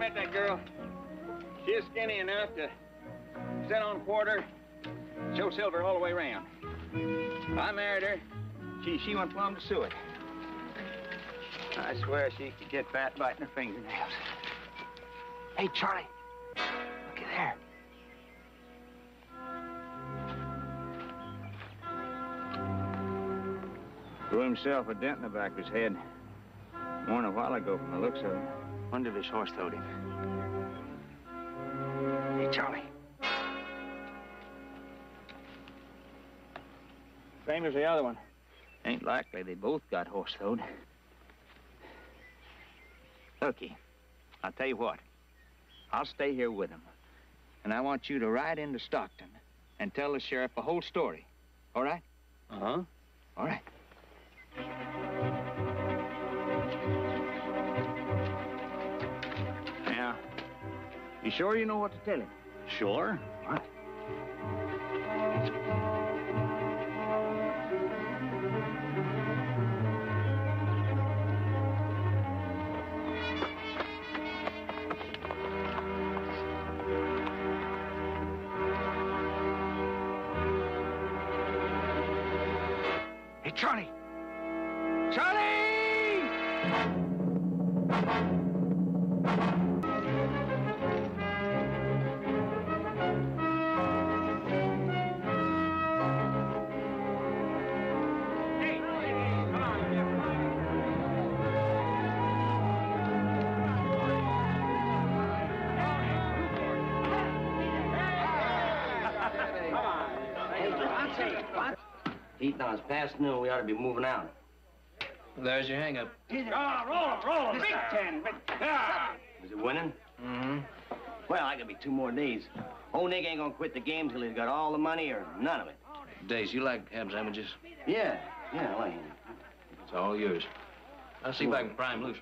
met that girl. She's skinny enough to sit on quarter, show silver all the way around. I married her. She went plumb to suet. I swear she could get fat biting her fingernails. Hey, Charlie, looky there. Threw himself a dent in the back of his head. More than a while ago from the looks of him. Wonder if his horse throwed him. Hey, Charlie. Same as the other one. Ain't likely they both got horse throwed. Looky, I'll tell you what. I'll stay here with him. And I want you to ride into Stockton and tell the sheriff the whole story. All right? Uh-huh. All right. Now, you sure you know what to tell him? Sure. All right. Hey, Charlie! Charlie! Heat now, it's past noon. We ought to be moving out. There's your hang-up. Roll him. Big 10. Is it winning? Mm-hmm. Well, I could be 2 more days. Old Nick ain't gonna quit the game till he's got all the money or none of it. Days, you like ham sandwiches? Yeah, I like him. It's all yours. I'll see if I can pry him loose.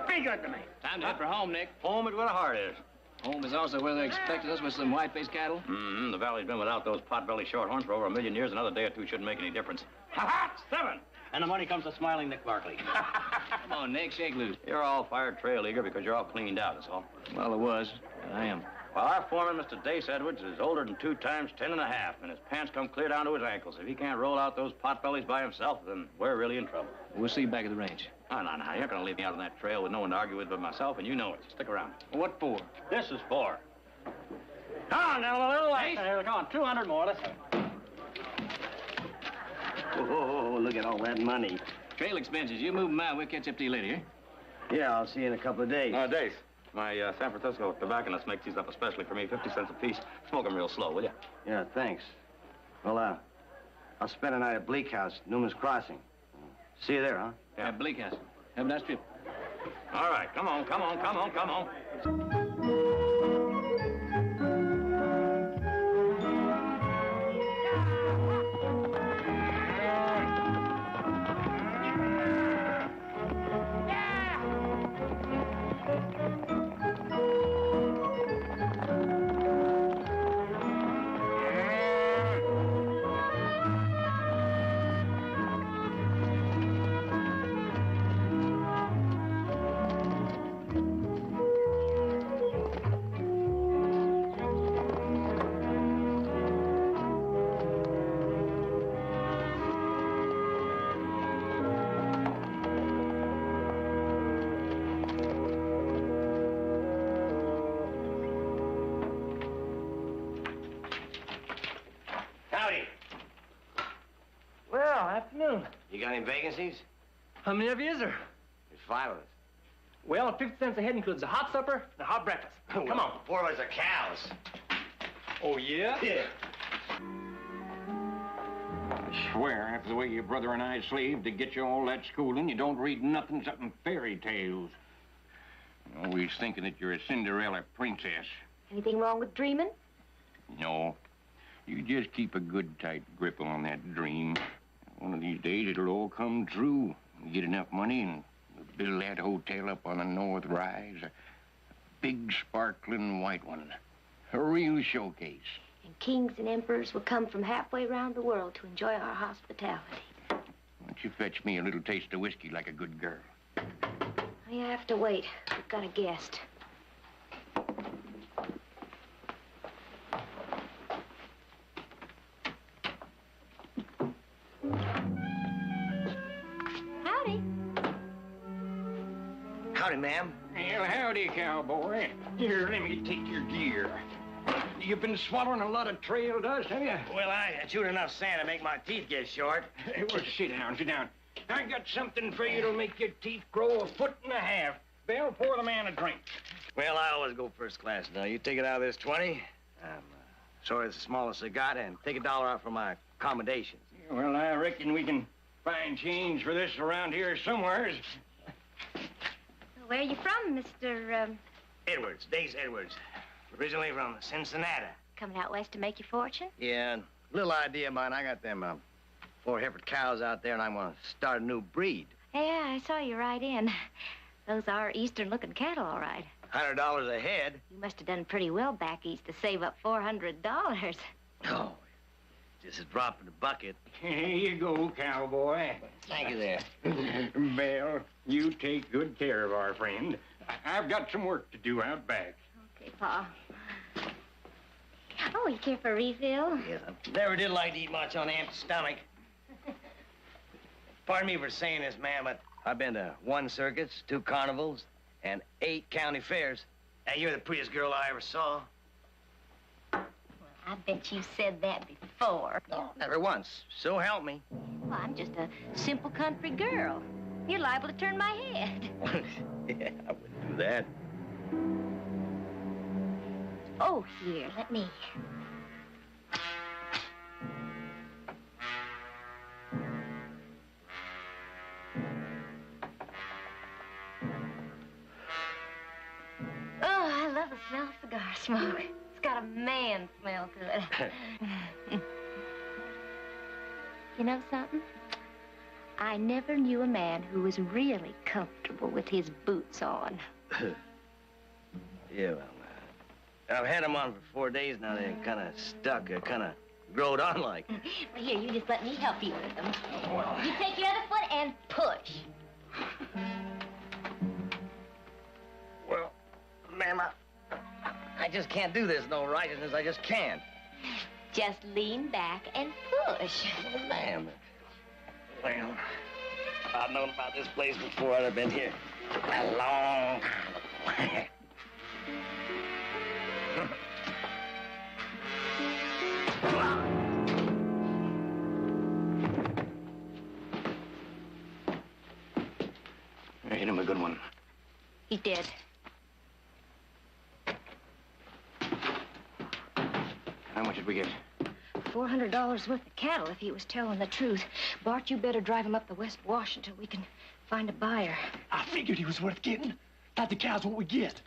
Be good to me. Time to head for home, Nick. Home is where the heart is. Home is also where they expected us with some white-faced cattle. Mm-hmm. The valley's been without those pot-bellied shorthorns for over 1,000,000 years. Another day or two shouldn't make any difference. Ha-ha! 7! And the money comes to smiling Nick Barkley. Come on, Nick, shake loose. You're all fired trail eager because you're all cleaned out, that's all. Well, it was. I am. Well, our foreman, Mr. Dace Edwards, is older than 2 times 10 and a half, and his pants come clear down to his ankles. If he can't roll out those pot-bellies by himself, then we're really in trouble. We'll see you back at the range. No. You're going to leave me out on that trail with no one to argue with but myself, and you know it. Stick around. What for? This is for. Come on, now, a little less. Come on, 200 more. Let's go. Oh, look at all that money. Trail expenses. You move them out. We'll catch up to you later, eh? Yeah, I'll see you in a couple of days. Dace, my San Francisco tobacconist makes these up especially for me. 50 cents a piece. Smoke them real slow, will you? Yeah, thanks. Well, I'll spend a night at Bleak House, Newman's Crossing. See you there, huh? Yeah, Bleak House. Have a nice trip. All right, come on. Well, afternoon. You got any vacancies? How many of you is there? There's 5 of us. Well, 50 cents a head includes a hot supper and a hot breakfast. Come on. 4 of us are cows. Oh, yeah? Yeah. I swear, after the way your brother and I slaved to get you all that schooling, you don't read nothing except fairy tales. You're always thinking that you're a Cinderella princess. Anything wrong with dreaming? No. You just keep a good, tight grip on that dream. One of these days, it'll all come true. You get enough money and build that hotel up on the North Rise. A big, sparkling white one. A real showcase. And kings and emperors will come from halfway around the world to enjoy our hospitality. Why don't you fetch me a little taste of whiskey like a good girl? You have to wait. We've got a guest. Howdy. Howdy, ma'am. Well, howdy, cowboy. Here, let me take your gear. You've been swallowing a lot of trail dust, have you? Well, I chewed enough sand to make my teeth get short. Well, sit down, sit down. I got something for you that'll make your teeth grow a foot and a half. Belle, pour the man a drink. Well, I always go first class. Now, you take it out of this 20. Sorry, it's the smallest I got, and take $1 out for my accommodations. Well, I reckon we can find change for this around here somewheres. Where are you from, Mr. Edwards, Dace Edwards. Originally from Cincinnati. Coming out west to make your fortune? Yeah, little idea of mine. I got them 4 Hereford cows out there, and I'm going to start a new breed. Yeah, I saw you ride in. Those are eastern-looking cattle, all right. $100 a head. You must have done pretty well back east to save up $400. Oh, just a drop in the bucket. Here you go, cowboy. Thank you there. Belle, you take good care of our friend. I've got some work to do out back. Okay, Pa. Oh, you care for a refill? Yes, I never did like to eat much on an empty stomach. Pardon me for saying this, ma'am, but I've been to 1 circus, 2 carnivals, and 8 county fairs. And you're the prettiest girl I ever saw. Well, I bet you said that before. No, never once. So help me. Well, I'm just a simple country girl. You're liable to turn my head. Yeah, I wouldn't do that. Oh, here, let me. Oh, I love the smell of cigar smoke. It's got a man smell to it. You know something? I never knew a man who was really comfortable with his boots on. Yeah, well, I've had them on for 4 days now. They're kind of stuck. They're kind of growed on like. Well, here, you just let me help you with them. You take your other foot and push. Well, ma'am, I just can't do this. No righteousness. I just can't. Just lean back and push. Well, ma'am. Well, if I'd known about this place before, I'd have been here a long time. Hit him a good one. He did. How much did we get? $400 worth of cattle if he was telling the truth. Bart, you better drive him up the West Wash until we can find a buyer. I figured he was worth getting. Thought the cows what we get.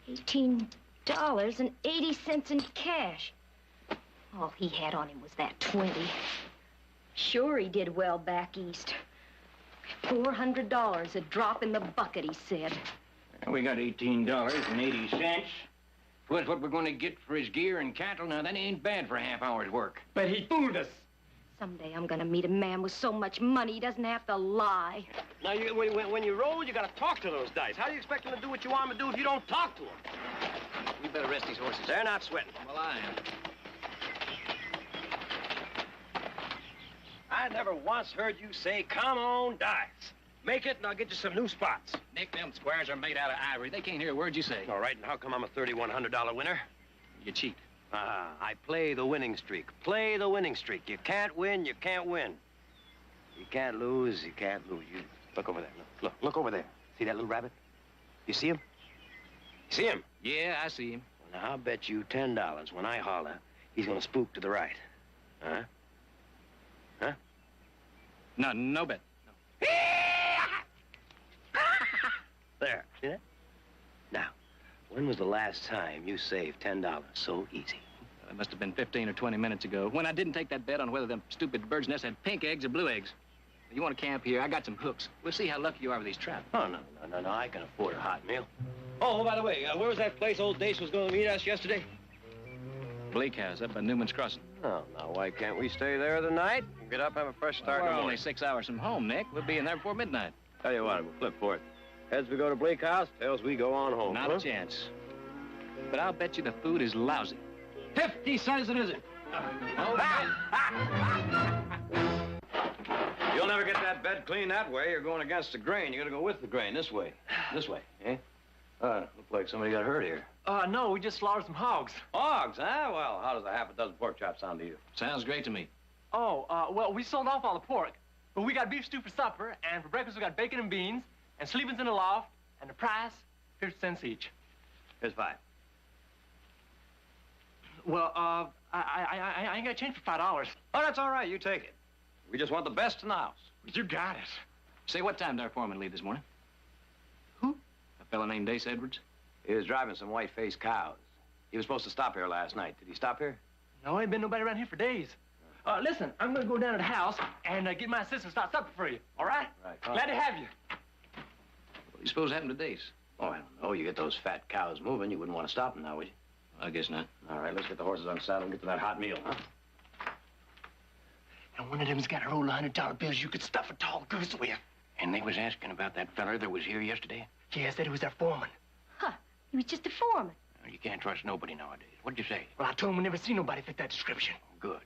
$18.80 in cash. All he had on him was that 20. Sure, he did well back east. $400, a drop in the bucket, he said. We got $18.80. What's what we're going to get for his gear and cattle? Now, that ain't bad for a half hour's work. But he fooled us. Someday I'm gonna meet a man with so much money he doesn't have to lie. Now, when you roll, you gotta talk to those dice. How do you expect them to do what you want them to do if you don't talk to them? We better rest these horses. They're not sweating. Well, I am. I never once heard you say, come on, dice. Make it, and I'll get you some new spots. Nick, them squares are made out of ivory. They can't hear a word you say. All right, and how come I'm a $3,100 winner? You cheat. I play the winning streak. Play the winning streak. You can't win, you can't win. You can't lose, you can't lose. You look over there. Look over there. See that little rabbit? You see him? You see him? Yeah, I see him. Well, now, I'll bet you $10 when I holler, he's gonna spook to the right. Huh? Huh? No bet. No. There, see that? Now, when was the last time you saved $10 so easy? It must have been 15 or 20 minutes ago when I didn't take that bet on whether them stupid bird's nests had pink eggs or blue eggs. You want to camp here? I got some hooks. We'll see how lucky you are with these trout. Oh, no. I can afford a hot meal. Oh, by the way, where was that place old Dace was going to meet us yesterday? Bleak House up by Newman's Crossing. Oh, now why can't we stay there the night? Get up, have a fresh start in We're the only morning. 6 hours from home, Nick. We'll be in there before midnight. Tell you what, we'll flip for it. Heads we go to Bleak House, tails we go on home. Not a chance. But I'll bet you the food is lousy. 50 cents it is. You'll never get that bed clean that way. You're going against the grain. You gotta go with the grain. This way. This way, eh? Look like somebody got hurt here. No, we just slaughtered some hogs. Hogs, huh? Well, how does a half a dozen pork chops sound to you? Sounds great to me. Oh, well, we sold off all the pork. But we got beef stew for supper, and for breakfast we got bacon and beans, and sleeping's in the loft, and the price, 50 cents each. Here's 5. Well, I ain't got change for $5. Oh, that's all right. You take it. We just want the best in the house. You got it. Say, what time did our foreman leave this morning? Who? A fella named Dace Edwards? He was driving some white-faced cows. He was supposed to stop here last night. Did he stop here? No, ain't been nobody around here for days. Listen, I'm gonna go down to the house and get my assistant to start supper for you, all right? Right. Glad to have you. What do you suppose happened to Dace? Oh, I don't know. You get those fat cows moving, you wouldn't want to stop them now, would you? I guess not. All right, let's get the horses unsaddled and get to that hot meal, huh? And one of them's got a roll of $100 bills you could stuff a tall goose with. And they was asking about that feller that was here yesterday? Yeah, said it was their foreman. Huh. He was just a foreman. Well, you can't trust nobody nowadays. What'd you say? Well, I told him we never seen nobody fit that description. Good.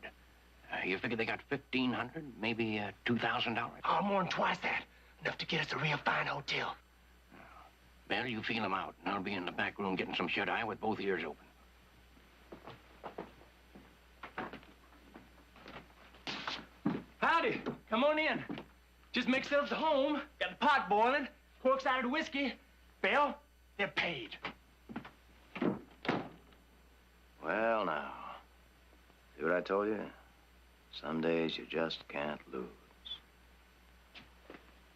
You figure they got $1,500, maybe $2,000? Oh, more than twice that. Enough to get us a real fine hotel. Well, you feel them out, and I'll be in the back room getting some shut-eye with both ears open. Howdy. Come on in. Just make yourselves at home. Got the pot boiling. Pork's out of the whiskey. Bill, they're paid. Well, now. See what I told you? Some days you just can't lose.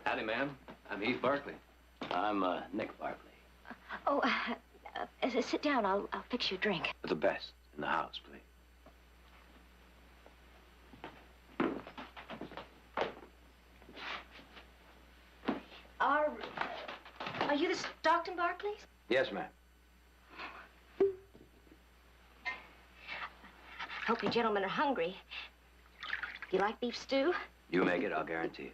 Howdy, ma'am. I'm Heath Barkley. I'm Nick Barkley. Oh, sit down. I'll fix you a drink. The best in the house, please. Are you the Stockton Barkleys? Yes, ma'am. Hope you gentlemen are hungry. Do you like beef stew? You make it, I'll guarantee it.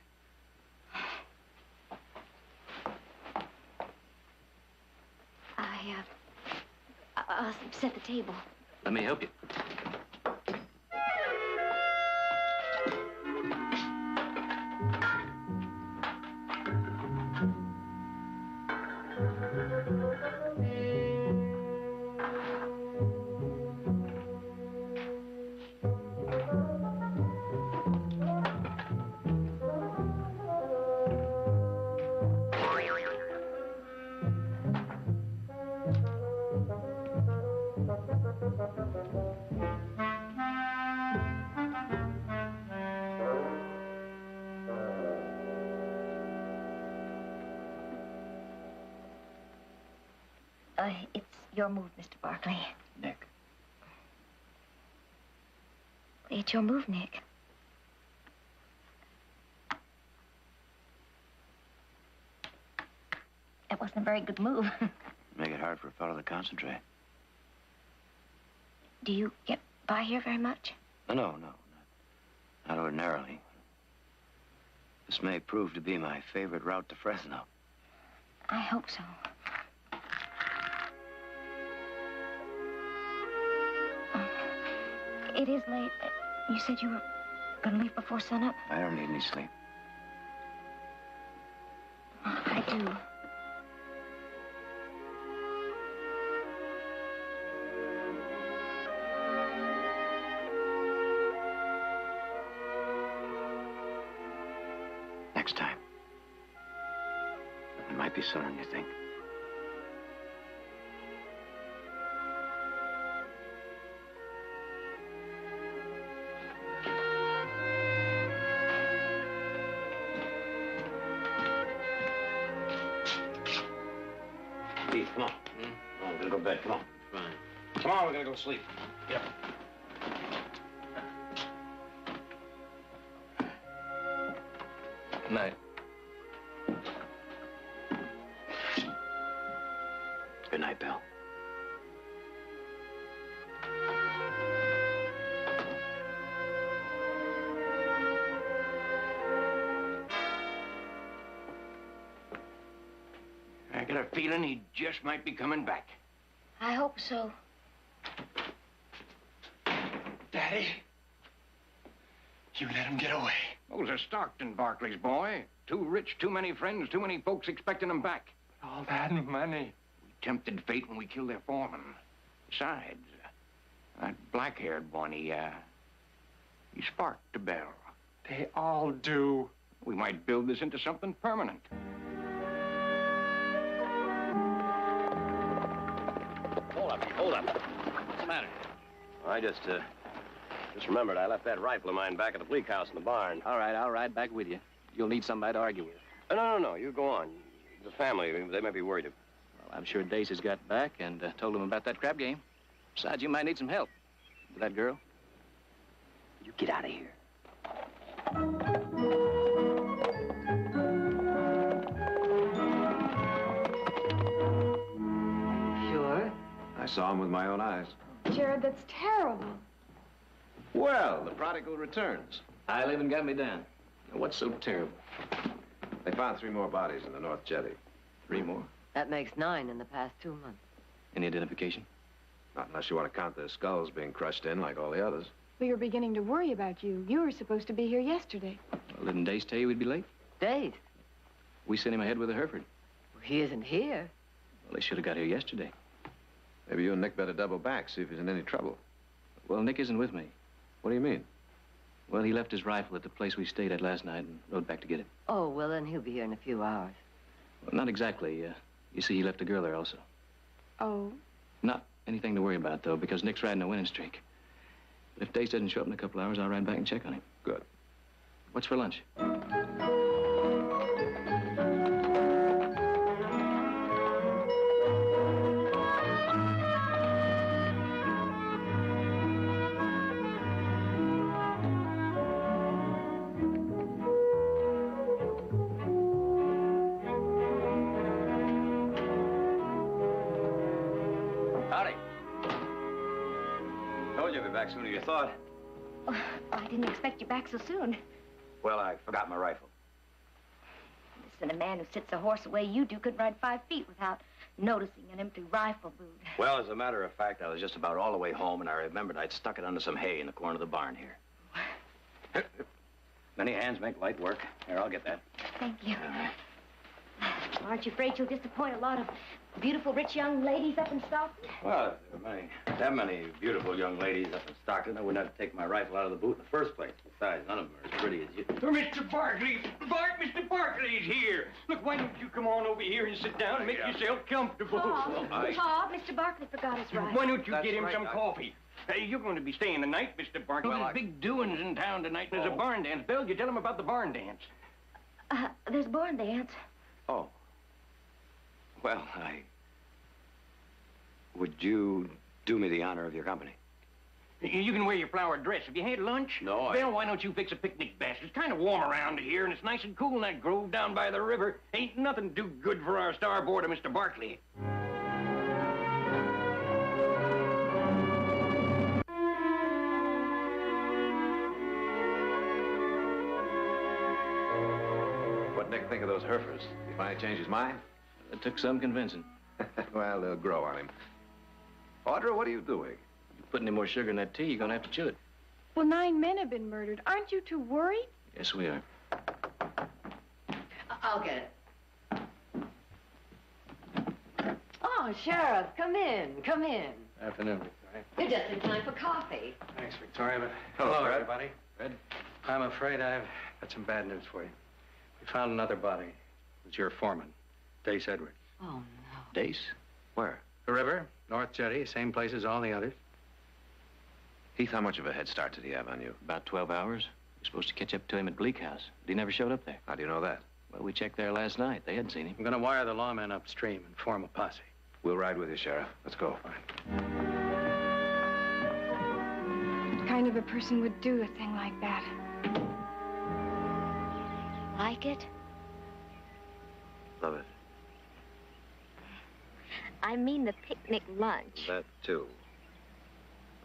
I'll set the table. Let me help you. It's your move, Mr. Barkley. Nick. It's your move, Nick. That wasn't a very good move. Make it hard for a fellow to concentrate. Do you get by here very much? No. Not ordinarily. This may prove to be my favorite route to Fresno. I hope so. It is late. You said you were going to leave before sunup? I don't need any sleep. I do. Next time. It might be sooner than you think. Keith, come on. Come on, we're gonna go to bed. Come on. Fine. Come on, we're gonna go sleep. Yep. Night. Good night, Bill. got a feeling he just might be coming back. I hope so. Daddy, you let him get away. Those are Stockton Barkley's, boy. Too rich, too many friends, too many folks expecting him back. All that money. We tempted fate when we killed their foreman. Besides, that black-haired one, he sparked the bell. They all do. We might build this into something permanent. Hold up. What's the matter? I just remembered I left that rifle of mine back at the bleak house in the barn. All right, I'll ride back with you. You'll need somebody to argue with. No. You go on. The family, they might be worried. Well, I'm sure Dace has got back and told him about that crap game. Besides, you might need some help. With that girl. You get out of here. Sure? I saw him with my own eyes. Jared, that's terrible. Well, the prodigal returns. I even got me down. What's so terrible? They found 3 more bodies in the North Jetty. 3 more? That makes 9 in the past 2 months. Any identification? Not unless you want to count the skulls being crushed in like all the others. We were beginning to worry about you. You were supposed to be here yesterday. Well, didn't Dace tell you we'd be late? Dace? We sent him ahead with a Hereford. Well, he isn't here. Well, they should have got here yesterday. Maybe you and Nick better double back, see if he's in any trouble. Well, Nick isn't with me. What do you mean? Well, he left his rifle at the place we stayed at last night and rode back to get it. Oh, well, then he'll be here in a few hours. Well, not exactly. You see, he left a girl there also. Oh? Not anything to worry about, though, because Nick's riding a winning streak. But if Dace doesn't show up in a couple hours, I'll ride back and check on him. Good. What's for lunch? Howdy. Told you I'd be back sooner than you thought. Oh, I didn't expect you back so soon. Well, I forgot my rifle. Listen, a man who sits a horse the way you do could ride 5 feet without noticing an empty rifle boot. Well, as a matter of fact, I was just about all the way home, and I remembered I'd stuck it under some hay in the corner of the barn here. Many hands make light work. Here, I'll get that. Thank you. Aren't you afraid you'll disappoint a lot of beautiful, rich young ladies up in Stockton? Well, if there were that many beautiful young ladies up in Stockton, I wouldn't have to take my rifle out of the boot in the first place. Besides, none of them are as pretty as you. Mr. Barkley! Mr. Barkley's here! Look, why don't you come on over here and sit down and make yourself comfortable? Bob, Mr. Barkley forgot his rifle. Why don't you get him some coffee? Hey, you're going to be staying the night, Mr. Barkley. Well, there's big doings in town tonight. There's a barn dance. Bill, you tell him about the barn dance. There's barn dance. Oh. Well, would you do me the honor of your company? You can wear your flowered dress. Have you had lunch? No, Bill, why don't you fix a picnic basket? It's kind of warm around here, and it's nice and cool in that grove down by the river. Ain't nothing too good for our starboarder, Mr. Barkley. What'd Nick think of those Herefords? He finally changed his mind? It took some convincing. Well, they'll grow on him. Audra, what are you doing? You put any more sugar in that tea, you're gonna have to chew it. Well, 9 men have been murdered. Aren't you too worried? Yes, we are. I'll get it. Oh, Sheriff, come in. Come in. Afternoon, Victoria. You're just in time for coffee. Thanks, Victoria, but... Hello, Fred. everybody. Fred? I'm afraid I've got some bad news for you. We found another body. It was your foreman, Dace Edwards. Oh, no. Dace? Where? The river, North Jetty, same place as all the others. Heath, how much of a head start did he have on you? About 12 hours. We're supposed to catch up to him at Bleak House, but he never showed up there. How do you know that? Well, we checked there last night. They hadn't seen him. I'm going to wire the lawmen upstream and form a posse. We'll ride with you, Sheriff. Let's go. What kind of a person would do a thing like that? Like it? Love it. I mean the picnic lunch. That, too.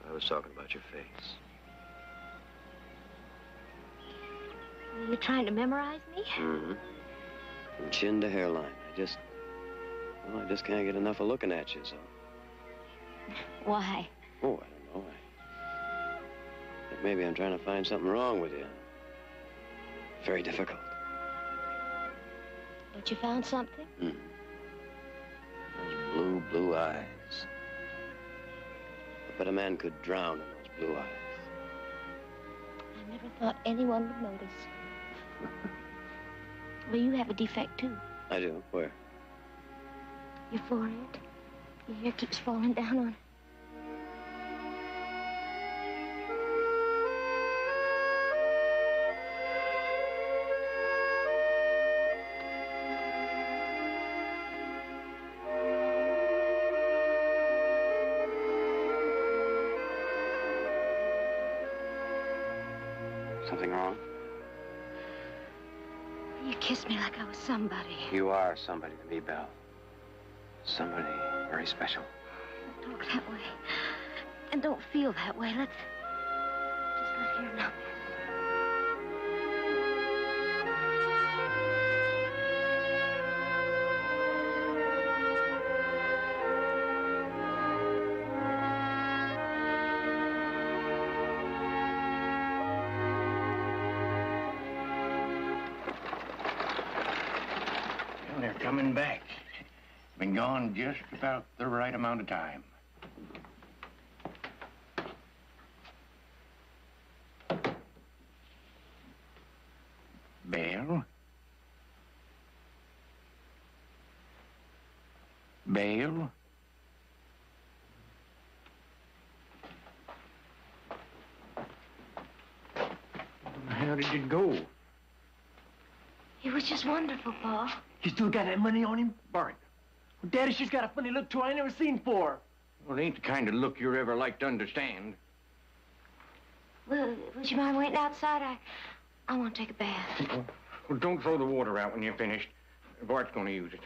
I was talking about your face. You're trying to memorize me? Mm-hmm. From chin to hairline. I Well, I just can't get enough of looking at you, so. Why? Oh, I don't know. I think maybe I'm trying to find something wrong with you. Very difficult. But you found something? Mm. Those blue eyes. I bet a man could drown in those blue eyes. I never thought anyone would notice. Well, you have a defect, too. I do. Where? Your forehead. Your hair keeps falling down on it. Something wrong? You kissed me like I was somebody. You are somebody to me, Belle. Somebody very special. Don't talk that way. And don't feel that way. Let's just let here know. Well, they're coming back. Been gone just about the right amount of time. Belle? Belle? How did it go? It was just wonderful, Pa. You still got that money on him? Bart. Well, Daddy, she's got a funny look to her I ain't never seen before. Well, it ain't the kind of look you're ever like to understand. Well, would you mind waiting outside? I want to take a bath. Well, don't throw the water out when you're finished. Bart's gonna use it.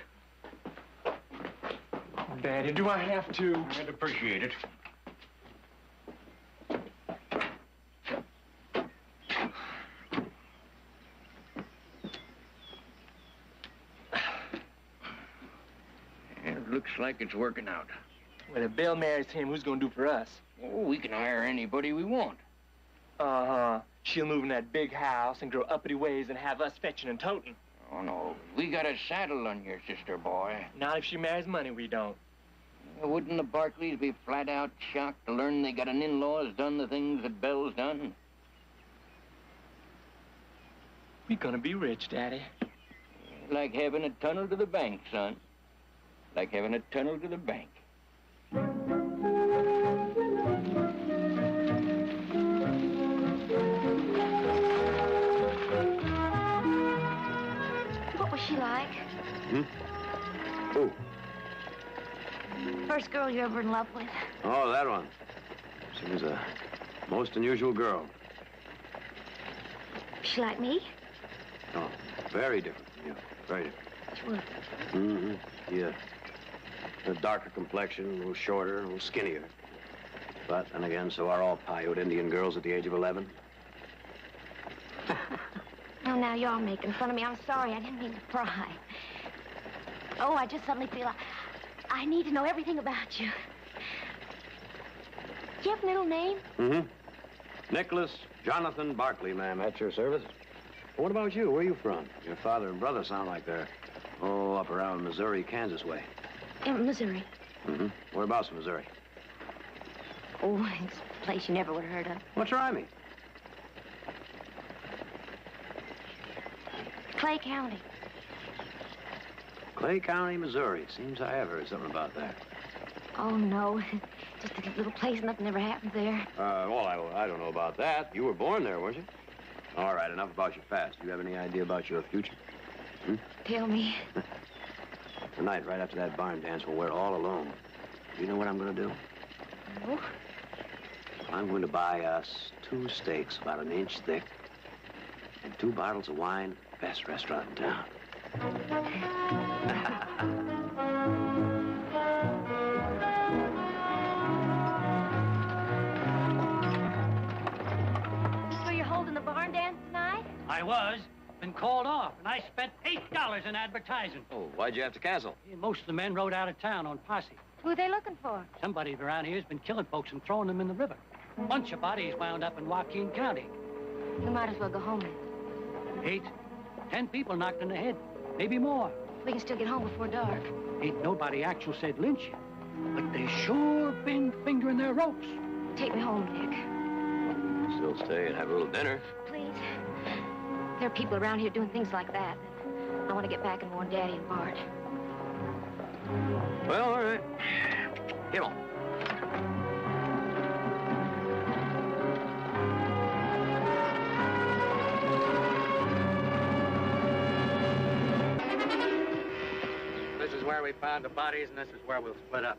Oh, Daddy, do I have to? I'd appreciate it. It looks like it's working out. Well, if Belle marries him, who's gonna do for us? Oh, we can hire anybody we want. Uh-huh. She'll move in that big house and grow uppity ways and have us fetching and toting. Oh, no. We got a saddle on your sister, boy. Not if she marries money, we don't. Wouldn't the Barkleys be flat out shocked to learn they got an in-law that's done the things that Belle's done? We're gonna be rich, Daddy. Like having a tunnel to the bank, son. Like having a tunnel to the bank. What was she like? Who? First girl you ever in love with? Oh, that one. She was a most unusual girl. She like me? Oh, very different from you. Very different. Sure. Mm-hmm. Yeah. A darker complexion, a little shorter, a little skinnier. But then again, so are all Paiute Indian girls at the age of 11. Oh, now you're making fun of me. I'm sorry. I didn't mean to pry. Oh, I just suddenly feel I need to know everything about you. Do you have a middle name? Mm-hmm. Nicholas Jonathan Barkley, ma'am, at your service. What about you? Where are you from? Your father and brother sound like they're, up around Missouri, Kansas way. In Missouri. Mm-hmm. Whereabouts in Missouri? Oh, it's a place you never would have heard of. Well, try me. Clay County. Clay County, Missouri. Seems I have heard something about that. Oh, no. Just a little place. Nothing ever happened there. Well, I don't know about that. You were born there, weren't you? All right, enough about your past. Do you have any idea about your future? Tell me. Tonight, right after that barn dance, when we're all alone, do you know what I'm going to do? No. I'm going to buy us 2 steaks about an inch thick and 2 bottles of wine, best restaurant in town. So you're holding the barn dance tonight? I was. been called off, and I spent $8 in advertising. Oh, why'd you have to cancel? Most of the men rode out of town on posse. Who are they looking for? Somebody around here's been killing folks and throwing them in the river. Bunch of bodies wound up in Joaquin County. You might as well go home then. 8, 10 people knocked in the head, maybe more. We can still get home before dark. Ain't nobody actual said lynch you, but they sure been fingering their ropes. Take me home, Nick. Still stay and have a little dinner. Please. There are people around here doing things like that. I want to get back and warn Daddy and Bart. Well, all right. Come on. This is where we found the bodies, and this is where we'll split up.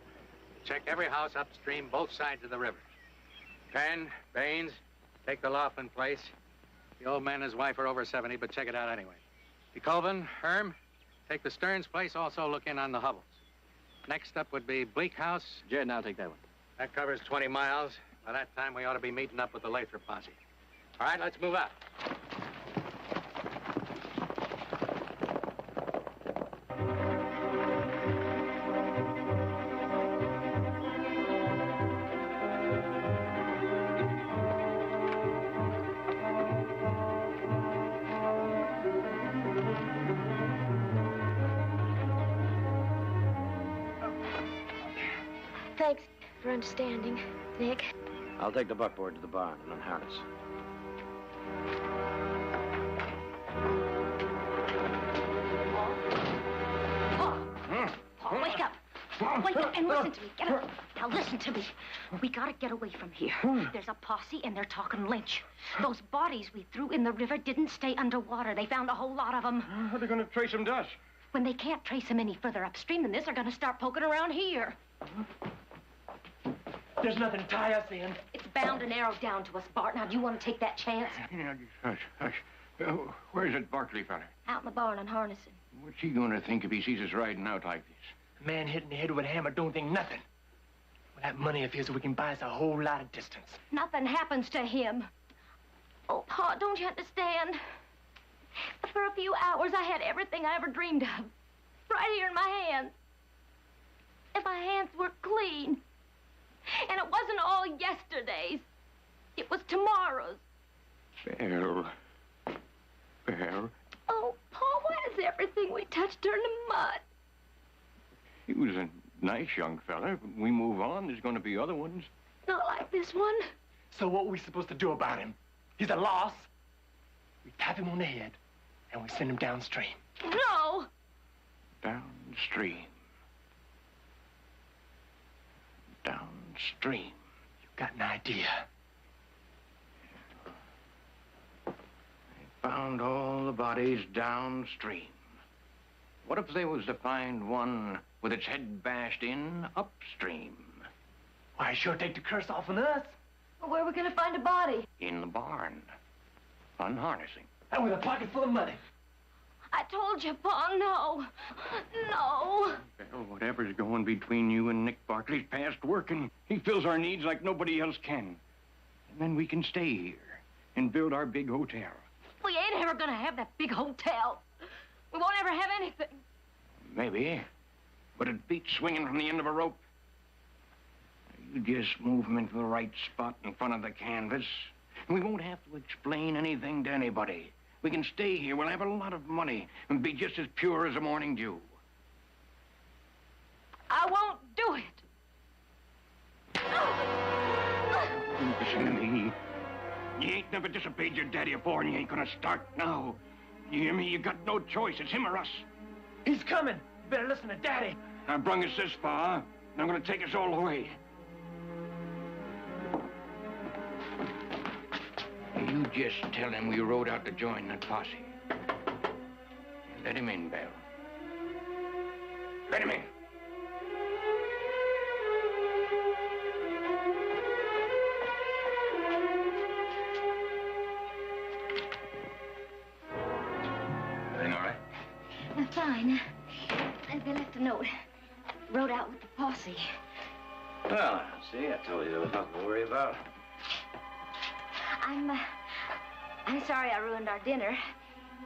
Check every house upstream, both sides of the river. Penn, Baines, take the Laughlin place. The old man and his wife are over 70, but check it out anyway. DeCoven, Herm, take the Stearns place, also look in on the Hubbles. Next up would be Bleak House. Jed, now take that one. That covers 20 miles. By that time, we ought to be meeting up with the Lathrop posse. All right, let's move out. Thanks for understanding, Nick. I'll take the buckboard to the barn and unharness. Paul, wake up. Wake up and listen to me. Get up. Now listen to me. We gotta get away from here. There's a posse and they're talking lynch. Those bodies we threw in the river didn't stay underwater. They found a whole lot of them. How are they going to trace them to us? When they can't trace them any further upstream than this, they're gonna start poking around here. There's nothing to tie us in. It's bound and arrowed down to us, Bart. Now, do you want to take that chance? Yeah, hush, hush. Where's that Barkley fella? Out in the barn unharnessing. What's he going to think if he sees us riding out like this? A man hit in the head with a hammer don't think nothing. With that money of his, we can buy us a whole lot of distance. Nothing happens to him. Oh, Pa, don't you understand? For a few hours, I had everything I ever dreamed of. Right here in my hands. And my hands were clean. And it wasn't all yesterday's. It was tomorrow's. Belle. Belle. Oh, Pa, why does everything we touch turn to mud? He was a nice young fella. If we move on, there's going to be other ones. Not like this one. So what are we supposed to do about him? He's a loss. We tap him on the head, and we send him downstream. No. Downstream. Downstream. You got an idea. They found all the bodies downstream. What if they was to find one with its head bashed in upstream? Why, sure take the curse off on us. Well, where are we going to find a body? In the barn. Unharnessing. And with a pocket full of money. I told you, Pa, no. No. Well, whatever's going between you and Nick Barkley's past working. He fills our needs like nobody else can. And then we can stay here and build our big hotel. We ain't ever going to have that big hotel. We won't ever have anything. Maybe. But it beats swinging from the end of a rope. You just move him into the right spot in front of the canvas. And we won't have to explain anything to anybody. We can stay here. We'll have a lot of money and be just as pure as a morning dew. I won't do it. Listen to me. You ain't never disobeyed your daddy before, and you ain't gonna start now. You hear me? You got no choice. It's him or us. He's coming. You better listen to Daddy. I brung us this far, and I'm gonna take us all the way. You just tell him we rode out to join that posse. Let him in, Belle. Let him in. Everything all right? Fine. They left a note. Rode out with the posse. Well, see, I told you there was nothing to worry about. I'm sorry I ruined our dinner.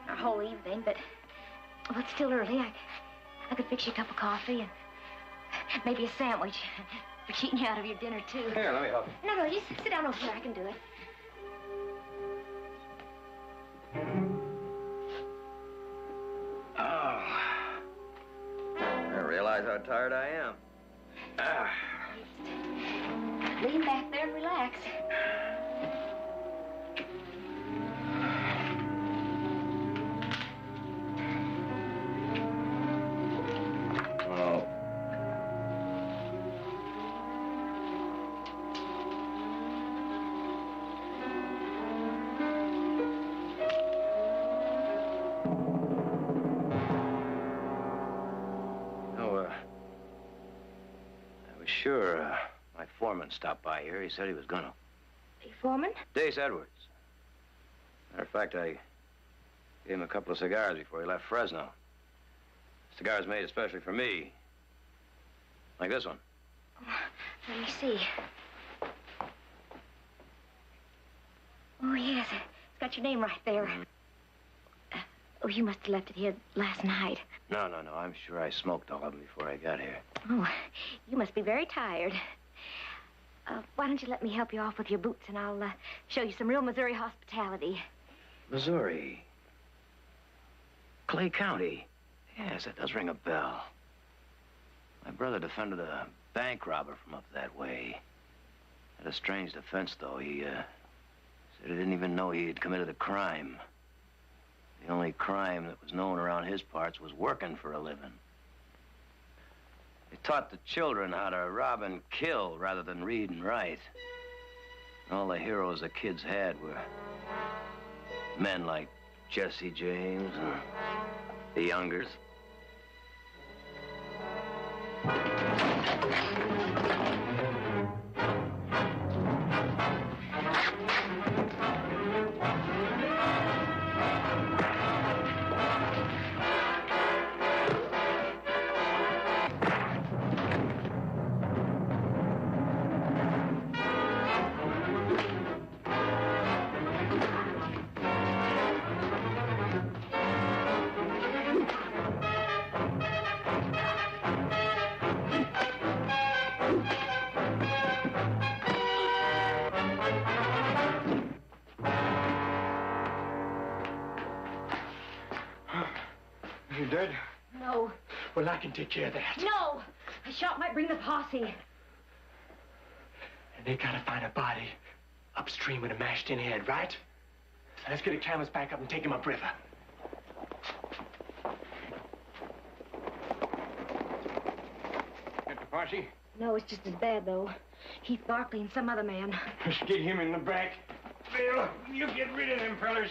a whole evening, but well, it's still early. I could fix you a cup of coffee and maybe a sandwich. For cheating you out of your dinner, too. Here, let me help you. No, just sit down over here. I can do it. Oh. I realize how tired I am. Lean back there and relax. Sure, my foreman stopped by here. He said he was gonna. Your foreman? Dace Edwards. Matter of fact, I gave him a couple of cigars before he left Fresno. Cigars made especially for me. Like this one. Let me see. Oh, yes. It's got your name right there. Oh, you must have left it here last night. No. I'm sure I smoked all of them before I got here. Oh, you must be very tired. Why don't you let me help you off with your boots, and I'll show you some real Missouri hospitality. Missouri. Clay County. Yes, that does ring a bell. My brother defended a bank robber from up that way. Had a strange defense, though. He said he didn't even know he had committed a crime. The only crime that was known around his parts was working for a living. They taught the children how to rob and kill rather than read and write. And all the heroes the kids had were men like Jesse James and the Youngers. You dead? No. Well, I can take care of that. No! A shot might bring the posse. And they gotta find a body upstream with a mashed-in head, right? So let's get a canvas back up and take him upriver. Get the posse? No, it's just as bad, though. Heath Barkley and some other man. Let's get him in the back. Bill, you get rid of them fellas.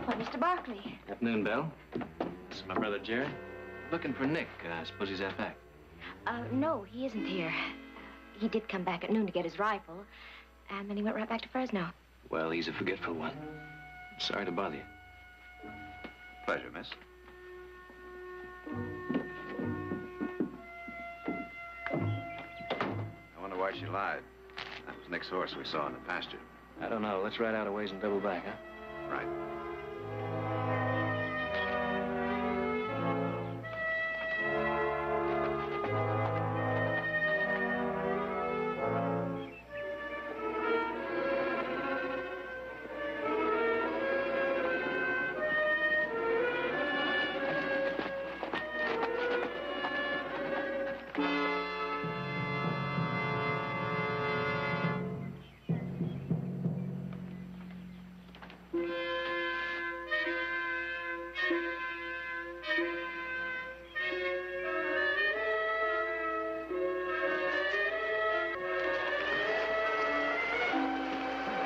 Why, Mr. Barkley. Afternoon, Belle. This is my brother, Jerry. Looking for Nick. I suppose he's out back. No, he isn't here. He did come back at noon to get his rifle, and then he went right back to Fresno. Well, he's a forgetful one. Sorry to bother you. Pleasure, miss. I wonder why she lied. That was Nick's horse we saw in the pasture. I don't know. Let's ride out a ways and double back, huh? Right.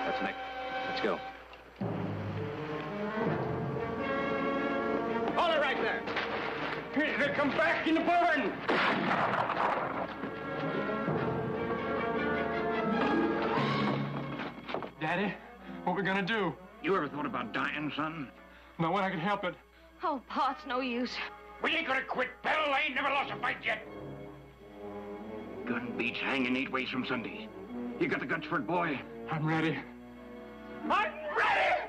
That's Nick. Let's go. Hold it right there. They come back in the barn. Daddy. What we gonna do? You ever thought about dying, son? Not when I can help it. Oh, Pa, it's no use. We ain't gonna quit, Bill. I ain't never lost a fight yet. Gun beats hanging 8 ways from Sunday. You got the guts for it, boy? I'm ready. I'm ready!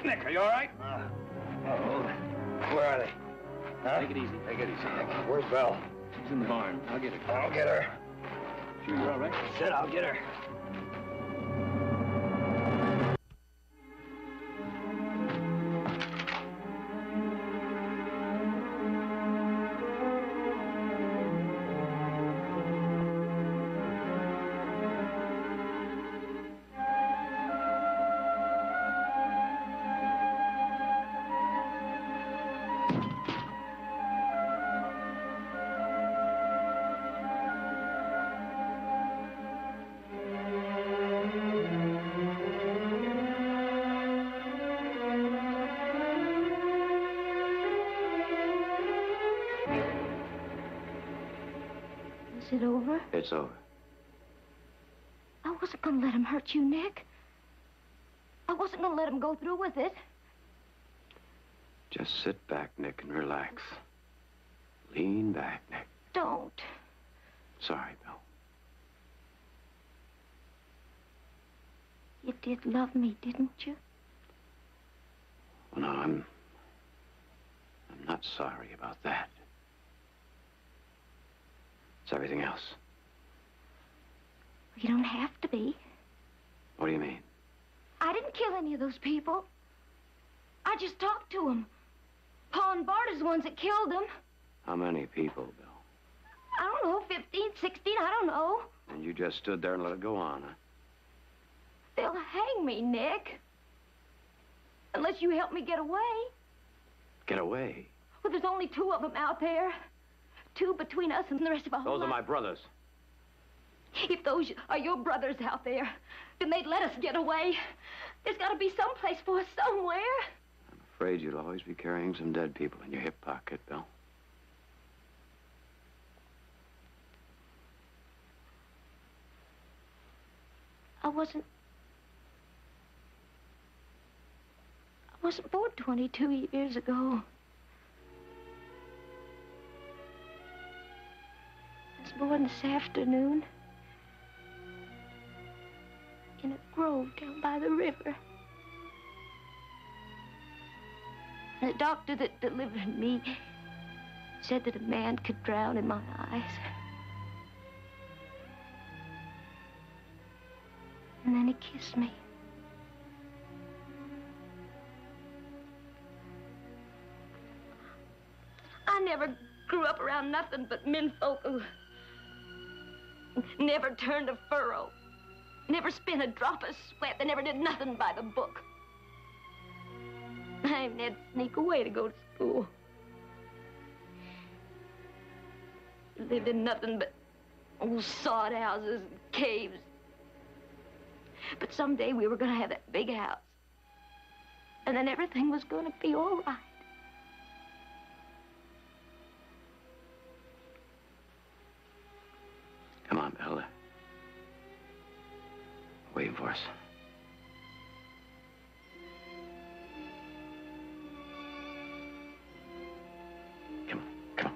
Nick, are you all right? Where are they? Huh? Take it easy. Take it easy, Nick. Where's Belle? She's in the barn. I'll get her. I'll get her. Sure you're all right? Said I'll get her. Is it over? It's over. I wasn't gonna let him hurt you, Nick. I wasn't gonna let him go through with it. Just sit back, Nick, and relax. Lean back, Nick. Don't. Sorry, Bill. You did love me, didn't you? Well, no, I'm not sorry about that. It's everything else. You don't have to be. What do you mean? I didn't kill any of those people. I just talked to them. Pa and Bart is the ones that killed them. How many people, Bill? I don't know, 15, 16, I don't know. And you just stood there and let it go on, huh? They'll hang me, Nick. Unless you help me get away. Get away? Well, there's only 2 of them out there. 2 between us and the rest of our whole Those are my life. brothers. If those are your brothers out there, then they'd let us get away. There's got to be some place for us somewhere. I'm afraid you'll always be carrying some dead people in your hip pocket, Bill. I wasn't born 22 years ago. I was born this afternoon in a grove down by the river. The doctor that delivered me said that a man could drown in my eyes. And then he kissed me. I never grew up around nothing but menfolk who never turned a furrow, never spent a drop of sweat. They never did nothing by the book. I even had to sneak away to go to school. Lived in nothing but old sod houses and caves. But someday we were going to have that big house. And then everything was going to be all right. Come on, Bill. Waiting for us. Come on, come on.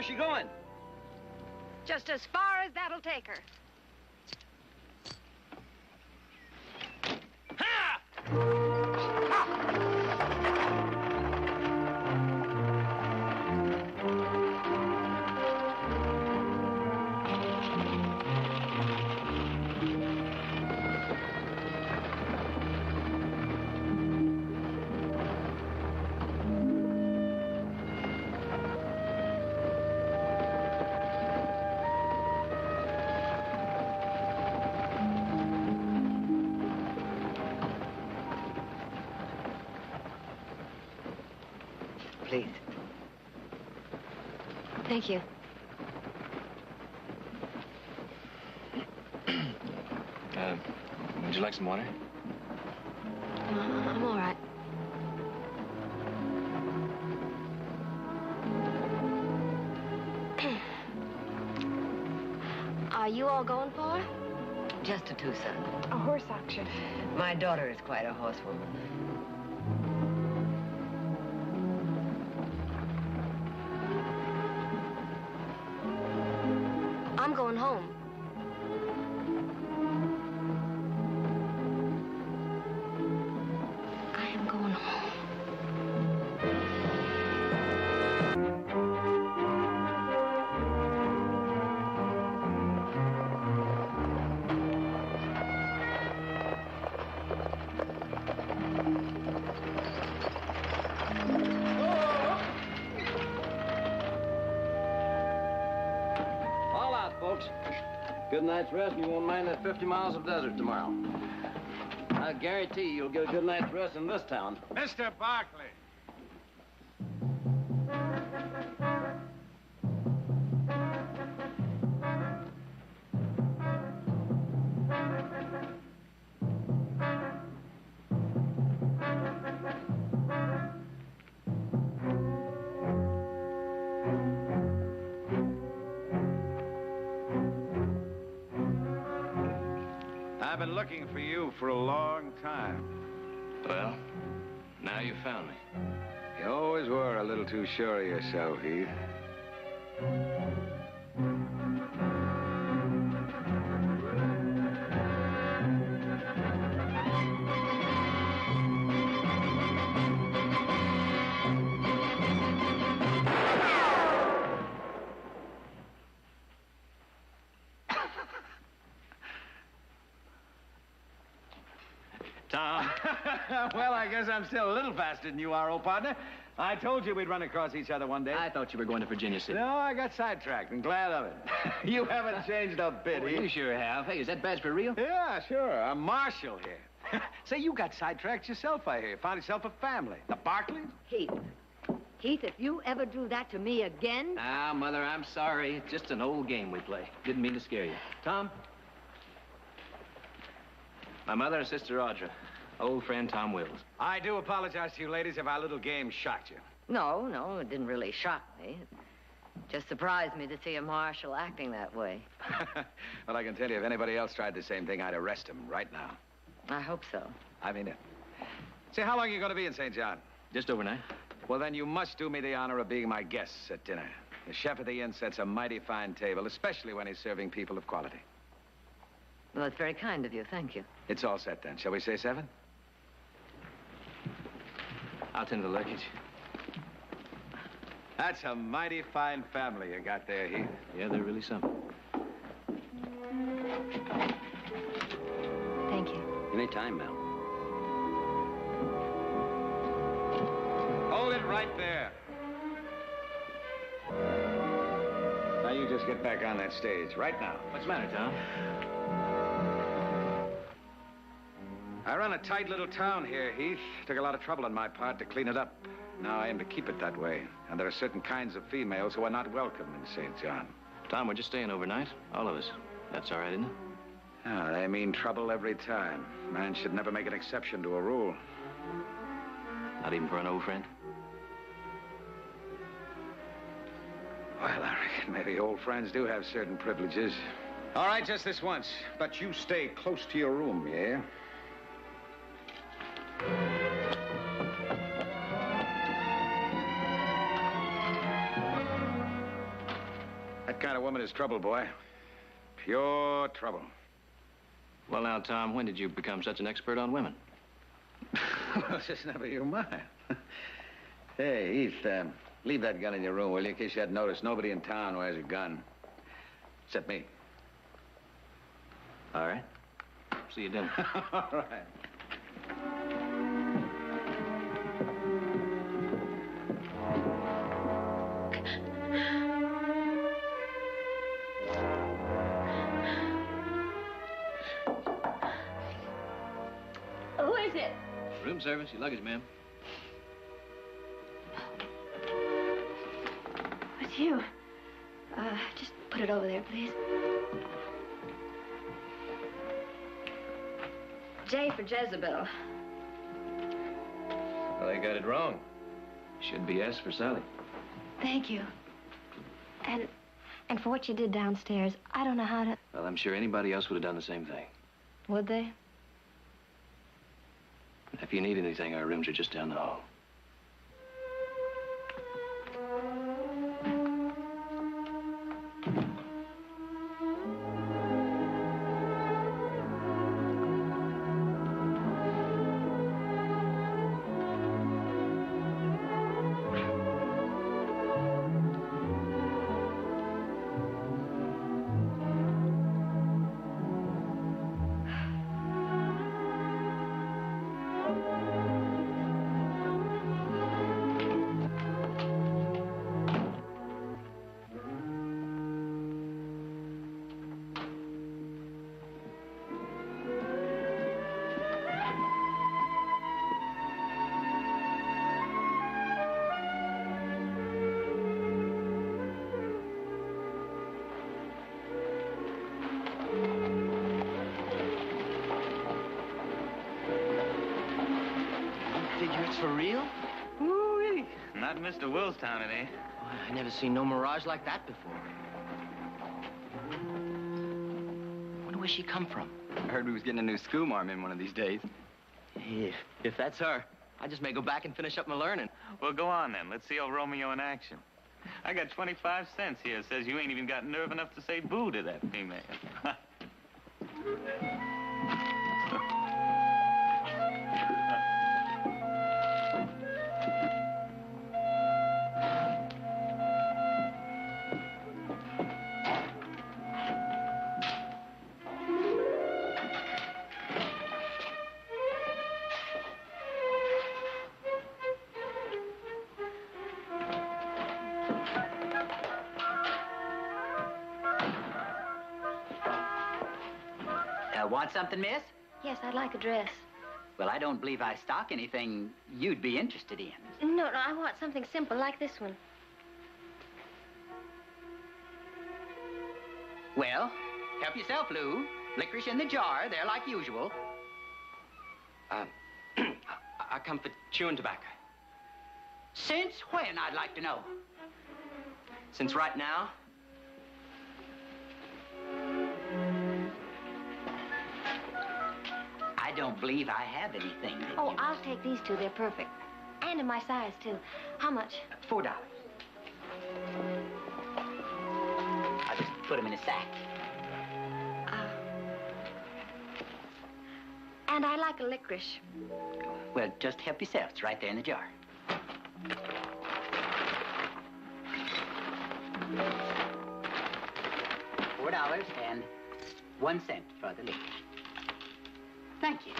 she going? Just as far as that'll take her. Please. Thank you. Would you like some water? I'm all right. Are you all going for her? Just to Tucson. A horse auction. My daughter is quite a horsewoman. I'm going home. I am going home. All out, folks. Good night's rest, and you won't mind that 50 miles of desert tomorrow. I guarantee you'll get a good night's rest in this town. Mr. Barkley. I've been looking for you for a long time. Well, now you found me. You always were a little too sure of yourself, Heath. Tom. Well, I guess I'm still a little faster than you are, old partner. I told you we'd run across each other one day. I thought you were going to Virginia City. No, I got sidetracked and glad of it. You haven't changed a bit, Oh, Heath. you sure have. Hey, is that badge for real? Yeah, sure. I'm Marshal here. Say, you got sidetracked yourself, I hear. You found yourself a family. The Barkleys? Heath. Heath, if you ever do that to me again... Ah, Mother, I'm sorry. It's just an old game we play. Didn't mean to scare you. Tom? My mother and sister Audra. Old friend Tom Wills. I do apologize to you ladies if our little game shocked you. No, it didn't really shock me. It just surprised me to see a marshal acting that way. Well, I can tell you, if anybody else tried the same thing, I'd arrest him right now. I hope so. I mean it. Say, how long are you going to be in St. John? Just overnight. Well, then you must do me the honor of being my guests at dinner. The chef of the inn sets a mighty fine table, especially when he's serving people of quality. Well, it's very kind of you. Thank you. It's all set, then. Shall we say 7? I'll tend to the luggage. That's a mighty fine family you got there, Heath. Yeah, they're really something. Thank you. Any time, Mel. Hold it right there. Now, you just get back on that stage right now. What's the matter, Tom? I run a tight little town here, Heath. Took a lot of trouble on my part to clean it up. Now I aim to keep it that way. And there are certain kinds of females who are not welcome in St. John. Tom, we're just staying overnight. All of us. That's all right, isn't it? Ah, they mean trouble every time. Man should never make an exception to a rule. Not even for an old friend? Well, I reckon maybe old friends do have certain privileges. All right, just this once. But you stay close to your room, yeah? That kind of woman is trouble, boy. Pure trouble. Well, now, Tom, when did you become such an expert on women? Well, it's just never you mind. Hey, Heath, leave that gun in your room, will you? In case you hadn't noticed, nobody in town wears a gun. Except me. All right. See you dinner. All right. Who is it? Room service, your luggage, ma'am. It's you. Just put it over there, please. J for Jezebel. Well, they got it wrong. Should be S for Sally. Thank you. And for what you did downstairs, I don't know how to... Well, I'm sure anybody else would have done the same thing. Would they? If you need anything, our rooms are just down the hall. For real? Ooh-wee. Not Mr. Willstown, it ain't. Oh, I never seen no mirage like that before. Wonder where she come from. I heard we was getting a new schoolmarm in one of these days. If that's her, I just may go back and finish up my learning. Well, go on then. Let's see old Romeo in action. I got 25 cents here. Says you ain't even got nerve enough to say boo to that female. Want something, miss? Yes, I'd like a dress. Well, I don't believe I stock anything you'd be interested in. No, I want something simple like this one. Well, help yourself, Lou. Licorice in the jar, they're like usual. I come for chewing tobacco. Since when, I'd like to know? Since right now. I don't believe I have anything that Oh, I'll take these two. They're perfect. And in my size, too. How much? $4. I'll just put them in a sack. And I like a licorice. Well, just help yourself. It's right there in the jar. $4 and 1 cent for the licorice. Thank you.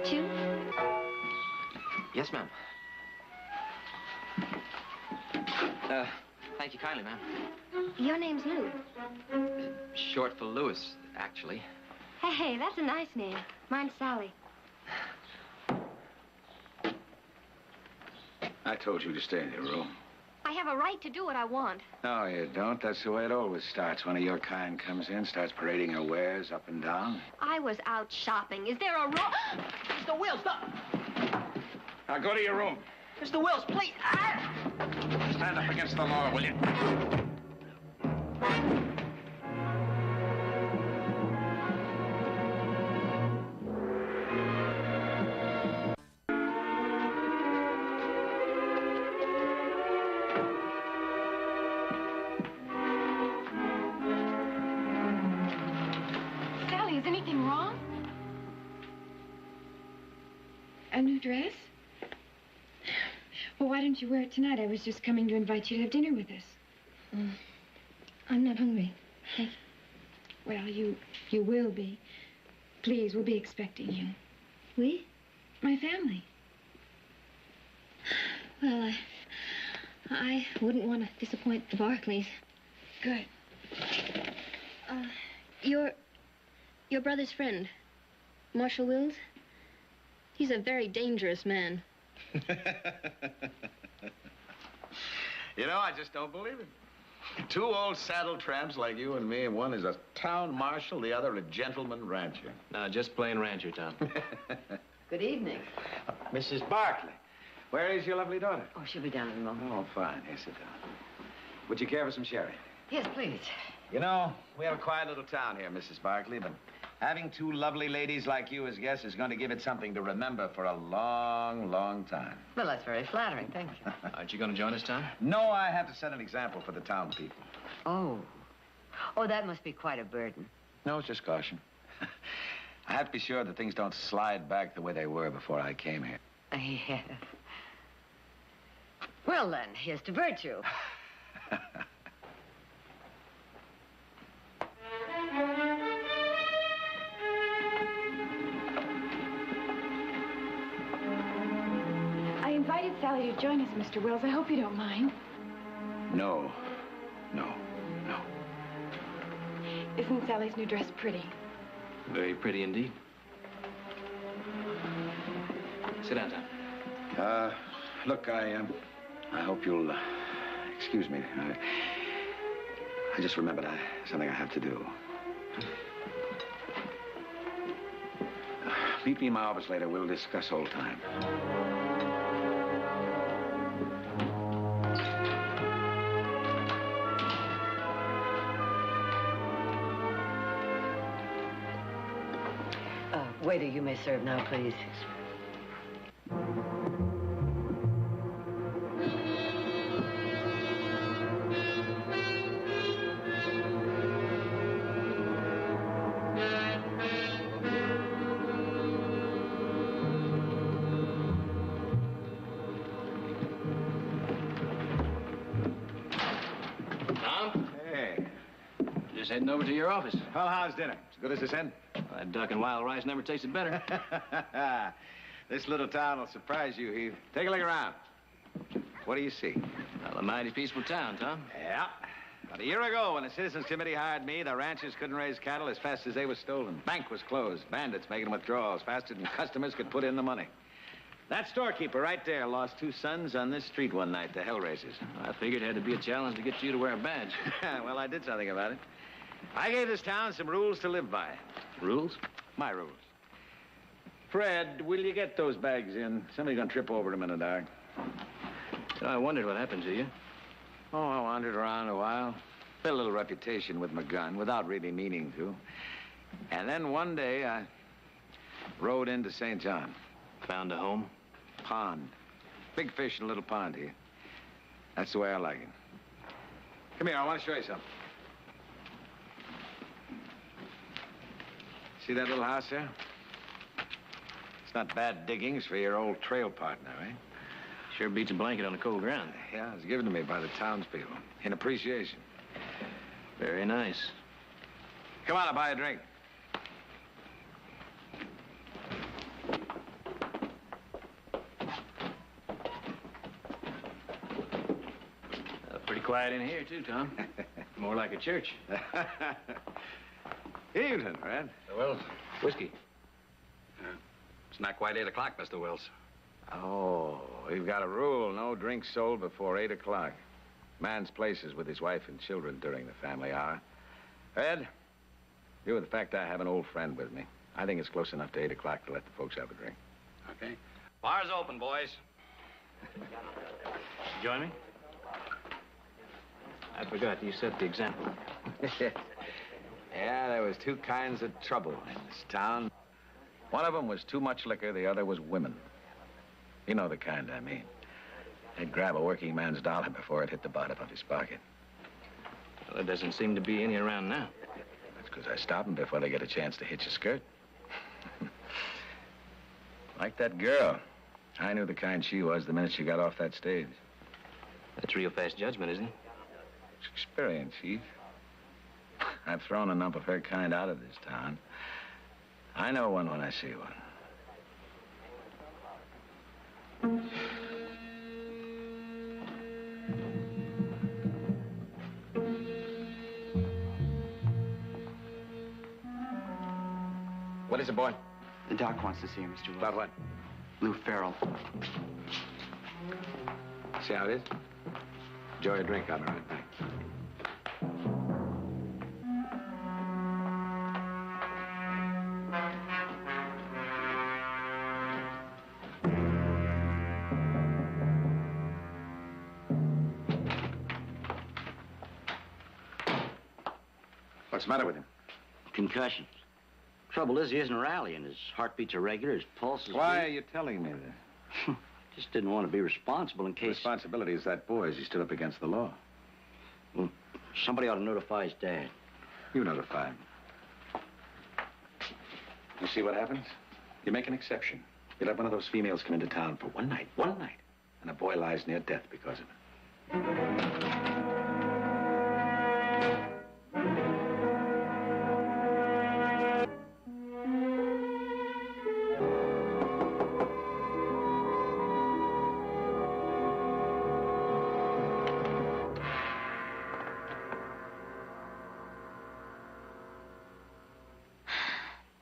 Two? Yes, ma'am. Thank you kindly, ma'am. Your name's Lou. Short for Louis, actually. Hey, that's a nice name. Mine's Sally. I told you to stay in your room. I have a right to do what I want. No, you don't. That's the way it always starts. One of your kind comes in, starts parading her wares up and down. I was out shopping. Is there a rule? Mr. Wills, stop! Now go to your room. Mr. Wills, please! Stand up against the law, will you? Sally, is anything wrong? A new dress? Well, why don't you wear it tonight? I was just coming to invite you to have dinner with us. I'm not hungry. Thank you. Well, you will be. Please, we'll be expecting you. We? My family. Well, I wouldn't want to disappoint the Barclays. Good. Your brother's friend, Marshal Wills, he's a very dangerous man. You know, I just don't believe it. Two old saddle tramps like you and me, and one is a town marshal, the other a gentleman rancher. No, just plain rancher, Tom. Good evening. Mrs. Barclay, where is your lovely daughter? Oh, she'll be down in a moment. Oh, fine. Here, sit down. Would you care for some sherry? Yes, please. You know, we have a quiet little town here, Mrs. Barclay, but having two lovely ladies like you as guests is going to give it something to remember for a long, long time. Well, that's very flattering. Thank you. Aren't you going to join us, Tom? No, I have to set an example for the town people. Oh. Oh, that must be quite a burden. No, it's just caution. I have to be sure that things don't slide back the way they were before I came here. Yes. Well, then, here's to virtue. I invited Sally to join us, Mr. Wills. I hope you don't mind. No. Isn't Sally's new dress pretty? Very pretty indeed. Sit down, Tom. Look, I hope you'll excuse me. I just remembered something I have to do. Meet me in my office later. We'll discuss old times. Waiter, you may serve now, please. Tom? Hey. Just heading over to your office. Well, how's dinner? As good as this end? That duck and wild rice never tasted better. This little town will surprise you, Heath. Take a look around. What do you see? Well, a mighty peaceful town, Tom. Yeah. About a year ago, when the Citizens Committee hired me, the ranchers couldn't raise cattle as fast as they were stolen. Bank was closed. Bandits making withdrawals faster than customers could put in the money. That storekeeper right there lost 2 sons on this street one night to hell raisers. I figured it had to be a challenge to get you to wear a badge. Well, I did something about it. I gave this town some rules to live by. Rules? My rules. Fred, will you get those bags in? Somebody's gonna trip over them in the dark. You know, I wondered what happened to you. Oh, I wandered around a while. Built a little reputation with my gun without really meaning to. And then one day, I rode into St. John. Found a home? Pond. Big fish in a little pond here. That's the way I like it. Come here, I want to show you something. See that little house there? It's not bad diggings for your old trail partner, eh? Sure beats a blanket on the cold ground. Yeah, it was given to me by the townspeople in appreciation. Very nice. Come on, I'll buy a drink. Pretty quiet in here, too, Tom. More like a church. Evening, Red. Well, whiskey. It's not quite 8 o'clock, Mr. Wills. Oh, we've got a rule. No drinks sold before 8 o'clock. Man's place is with his wife and children during the family hour. Ed, due to the fact I have an old friend with me, I think it's close enough to 8 o'clock to let the folks have a drink. Okay. Bar's open, boys. Join me? I forgot. You set the example. Yeah, there was two kinds of trouble in this town. One of them was too much liquor, the other was women. You know the kind I mean. They'd grab a working man's dollar before it hit the bottom of his pocket. Well, there doesn't seem to be any around now. That's because I stop them before they get a chance to hitch a skirt. Like that girl. I knew the kind she was the minute she got off that stage. That's real fast judgment, isn't it? It's experience, Chief. I've thrown enough of her kind out of this town. I know one when I see one. What is it, boy? The doc wants to see you, Mr. Wills. About what? Lou Farrell. See how it is? Enjoy a drink. I'll be right back. What's the matter with him? Concussions. Trouble is, he isn't rallying. His heartbeats are regular, his pulse is... Why are you telling me this? Just didn't want to be responsible in case... Responsibility is that boy's. He stood up against the law. Well, somebody ought to notify his dad. You notify him. You see what happens? You make an exception. You let one of those females come into town for one night, and a boy lies near death because of it.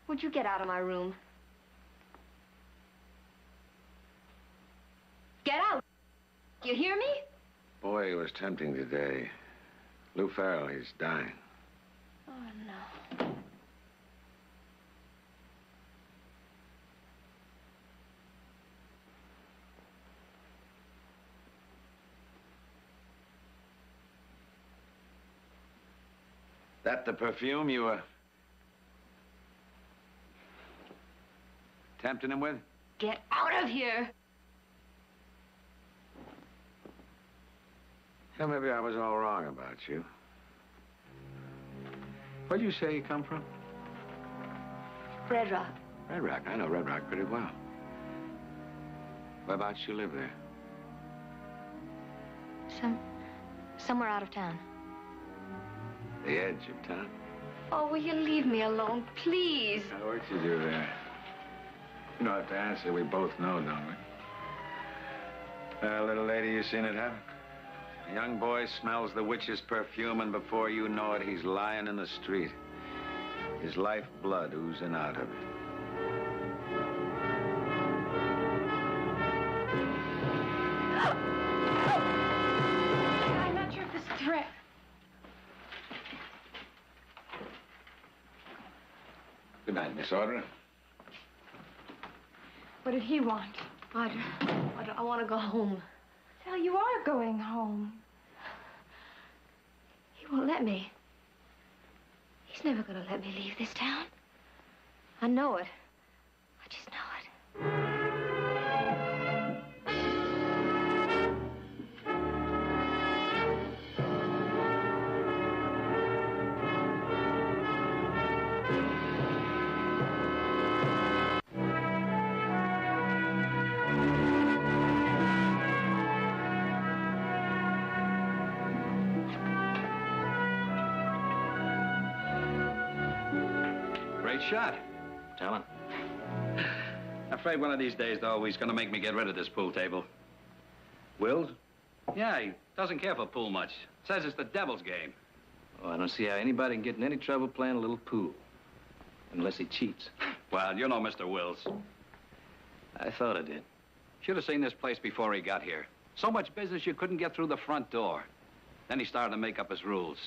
Would you get out of my room? Get out! You hear me? Boy, it was tempting today. Lou Farrell, he's dying. Oh, no. That the perfume you were tempting him with? Get out of here! Yeah, maybe I was all wrong about you. Where'd you say you come from? Red Rock. Red Rock. I know Red Rock pretty well. Whereabouts you live there? Somewhere out of town. The edge of town? Oh, will you leave me alone, please? Now, what'd you do there? You don't have to answer. We both know, don't we? Little lady, you seen it happen? A young boy smells the witch's perfume, and before you know it, he's lying in the street. His life blood oozing out of it. I'm not sure if this is threat. Good night, Miss Audrey. What did he want? I want to go home. Hell, you are going home. He won't let me. He's never going to let me leave this town. I know it. I just know it. Great shot. Talent. I'm afraid one of these days, though, he's going to make me get rid of this pool table. Wills? Yeah, he doesn't care for pool much. Says it's the devil's game. Oh, I don't see how anybody can get in any trouble playing a little pool. Unless he cheats. Well, you know Mr. Wills. I thought I did. Should have seen this place before he got here. So much business you couldn't get through the front door. Then he started to make up his rules.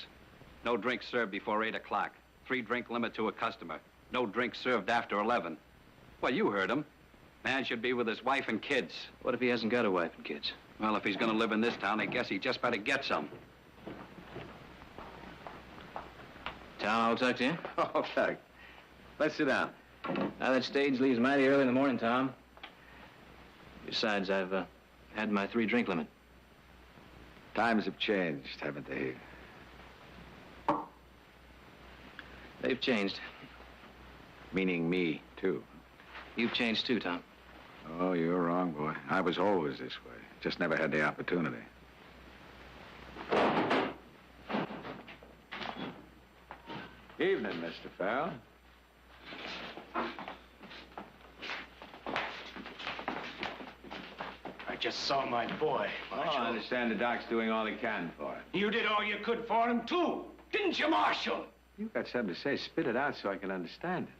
No drinks served before 8 o'clock. 3-drink limit to a customer. No drinks served after 11. Well, you heard him. Man should be with his wife and kids. What if he hasn't got a wife and kids? Well, if he's going to live in this town, I guess he just better get some. Tom, all tucked in? All tucked. Let's sit down. Now, that stage leaves mighty early in the morning, Tom. Besides, I've had my 3-drink limit. Times have changed, haven't they? They've changed. Meaning me, too. You've changed too, Tom. Oh, you're wrong, boy. I was always this way. Just never had the opportunity. Evening, Mr. Farrell. I just saw my boy, Marshal. Oh, I understand the doc's doing all he can for him. You did all you could for him, too. Didn't you, Marshal? You've got something to say. Spit it out so I can understand it.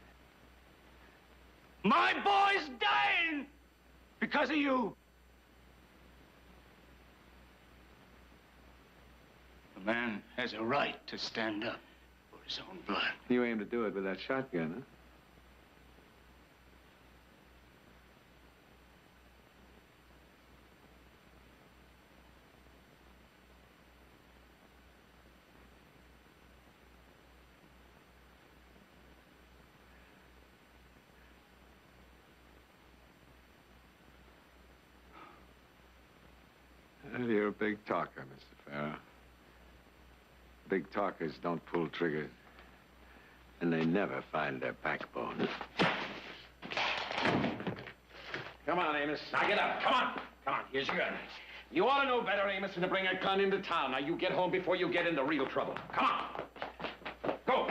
My boy's dying because of you. A man has a right to stand up for his own blood. You aim to do it with that shotgun, huh? Well, you're a big talker, Mr. Farrell. Big talkers don't pull triggers, and they never find their backbone. Come on, Amos. Now get up. Come on. Come on. Here's your gun. You ought to know better, Amos, than to bring a gun into town. Now, you get home before you get into real trouble. Come on. Go.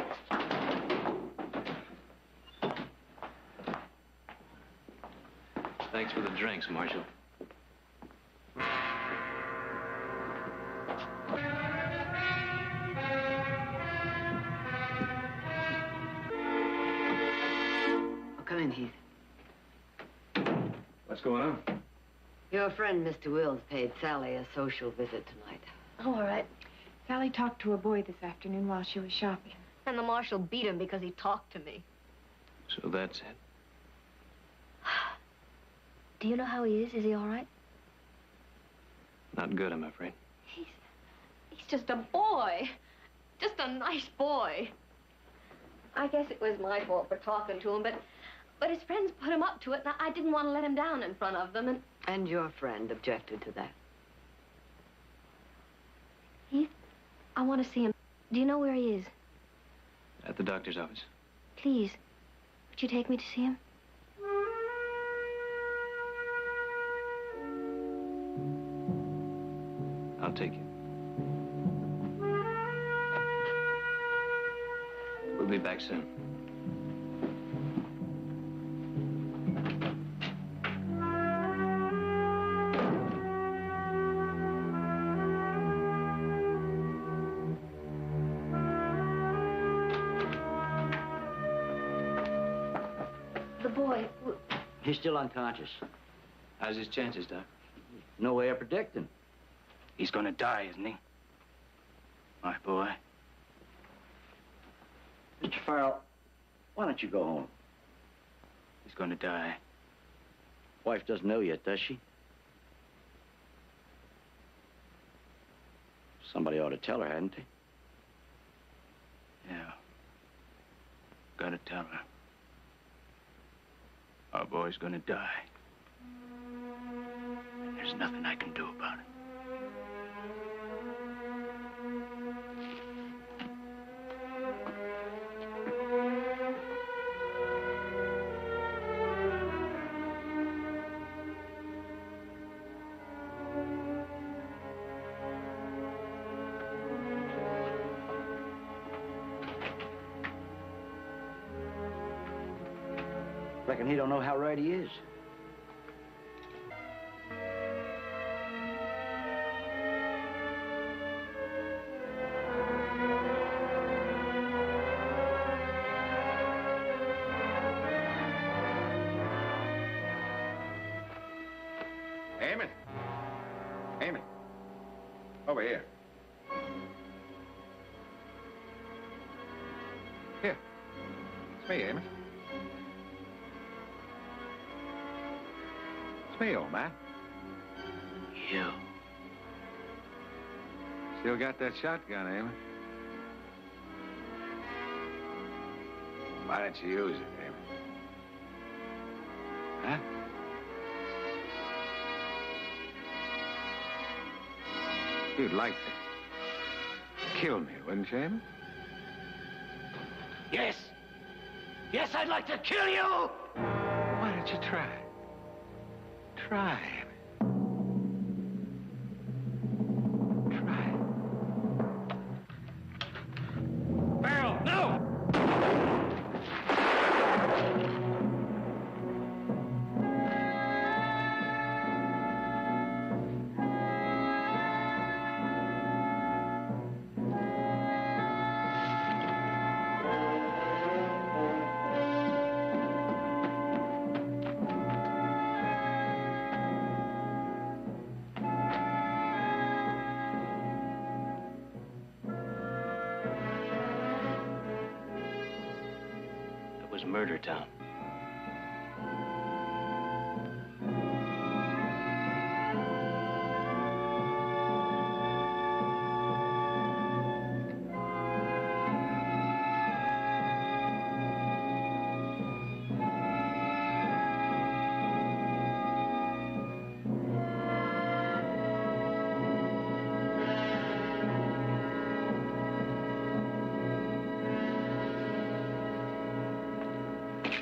Thanks for the drinks, Marshal. Come in, Heath. What's going on? Your friend, Mr. Wills, paid Sally a social visit tonight. Oh, all right. Sally talked to a boy this afternoon while she was shopping. And the marshal beat him because he talked to me. So that's it. Do you know how he is? Is he all right? Not good, I'm afraid. He's just a boy. Just a nice boy. I guess it was my fault for talking to him, but his friends put him up to it, and I didn't want to let him down in front of them, And your friend objected to that. Heath, I want to see him. Do you know where he is? At the doctor's office. Please, would you take me to see him? I'll take you. We'll be back soon. The boy. He's still unconscious. How's his chances, Doc? No way of predicting. He's gonna die, isn't he? My boy. Mr. Farrell, why don't you go home? He's gonna die. Wife doesn't know yet, does she? Somebody ought to tell her, hadn't they? Yeah. Gotta tell her. Our boy's gonna die. And there's nothing I can do about it. Reckon he don't know how right he is. Eamon. Eamon. Over here. Here. It's me, Eamon. It's me, old man. You. Still got that shotgun, Eamon? Why don't you use it, David? Huh? You'd like to kill me, wouldn't you, David? Yes. Yes, I'd like to kill you! Why don't you try? Try. Farrell, no! It was Murder Town.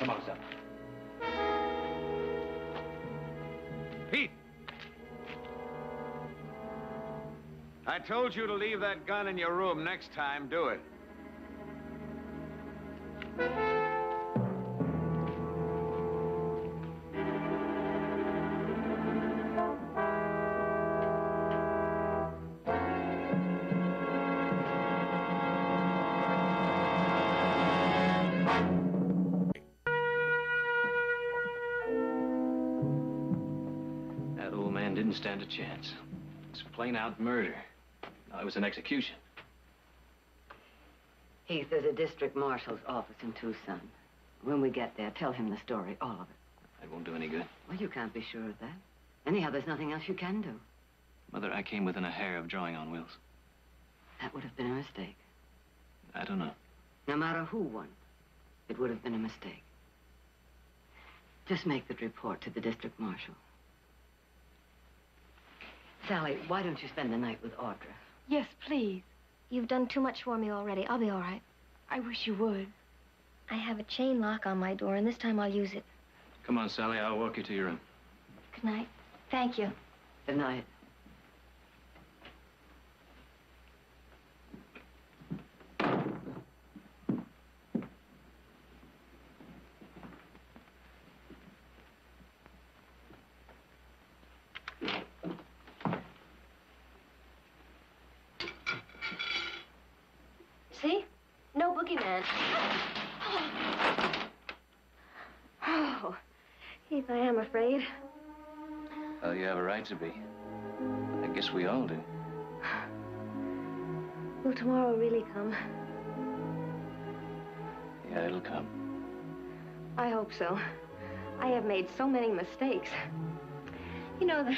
Come on, son. Pete! I told you to leave that gun in your room. Next time, do it. That old man didn't stand a chance. It's plain out murder. No, it was an execution. Heath, there's a district marshal's office in Tucson. When we get there, tell him the story, all of it. It won't do any good. Well, you can't be sure of that. Anyhow, there's nothing else you can do. Mother, I came within a hair of drawing on Wills. That would have been a mistake. I don't know. No matter who won, it would have been a mistake. Just make that report to the district marshal. Sally, why don't you spend the night with Audra? Yes, please. You've done too much for me already. I'll be all right. I wish you would. I have a chain lock on my door, and this time I'll use it. Come on, Sally. I'll walk you to your room. Good night. Thank you. Good night. See? No boogeyman. Oh, Heath, I am afraid. Well, you have a right to be. I guess we all do. Will tomorrow really come? Yeah, it'll come. I hope so. I have made so many mistakes. You know,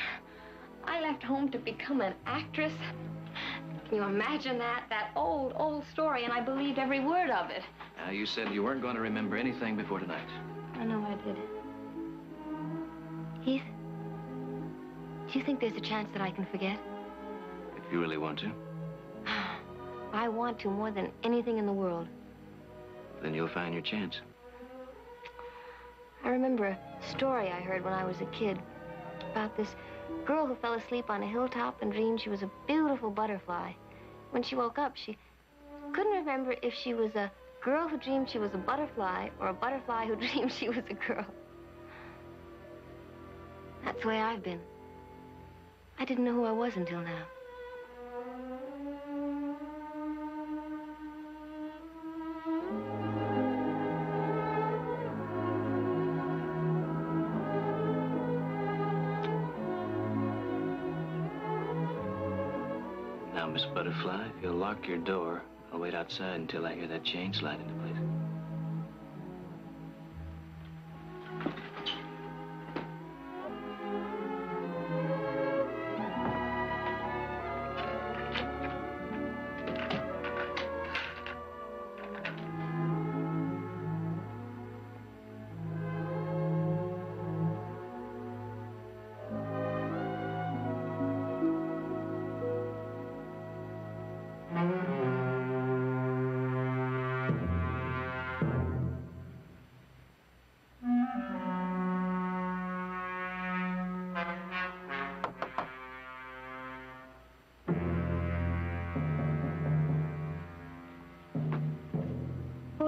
I left home to become an actress. Can you imagine that? That old, old story, and I believed every word of it. Now, you said you weren't going to remember anything before tonight. I know I did. Heath, do you think there's a chance that I can forget? If you really want to, I want to more than anything in the world. then you'll find your chance. I remember a story I heard when I was a kid about this girl who fell asleep on a hilltop and dreamed she was a beautiful butterfly. When she woke up, she couldn't remember if she was a girl who dreamed she was a butterfly or a butterfly who dreamed she was a girl. That's the way I've been. I didn't know who I was until now. Now, Miss Butterfly, if you'll lock your door, I'll wait outside until I hear that chain slide into place.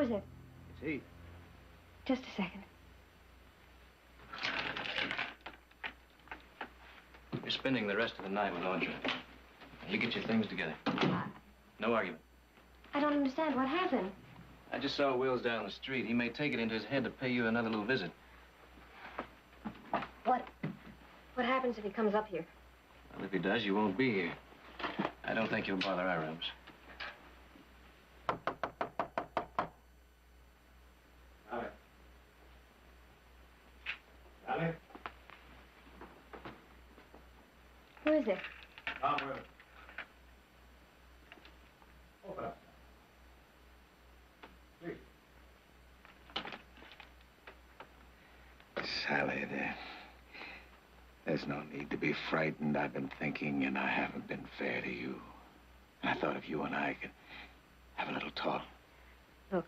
is it? It's Heath. Just a second. You're spending the rest of the night with Audrey. You get your things together. No argument. I don't understand. What happened? I just saw Wills down the street. He may take it into his head to pay you another little visit. What happens if he comes up here? Well, if he does, you won't be here. I don't think you'll bother our rooms. Sally? Who is it? Tom Wills. Open up. Please. Sally, there's no need to be frightened. I've been thinking, and I haven't been fair to you. And I thought if you and I could have a little talk. Look,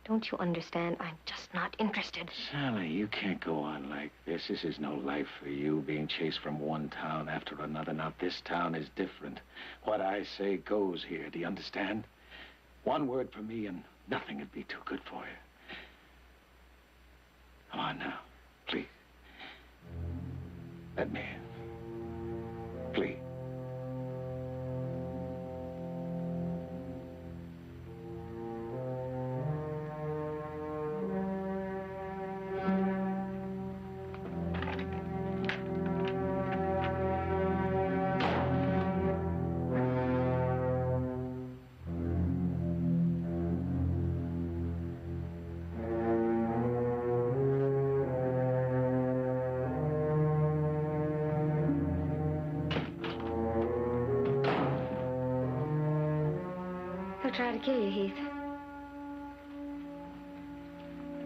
don't you understand? I'm just not interested. Sally, you can't go on like this. This is no life for you, being chased from one town after another. Now, this town is different. What I say goes here. Do you understand? One word from me and nothing would be too good for you. Come on now, please. Let me in. Please. He'll try to kill you, Heath.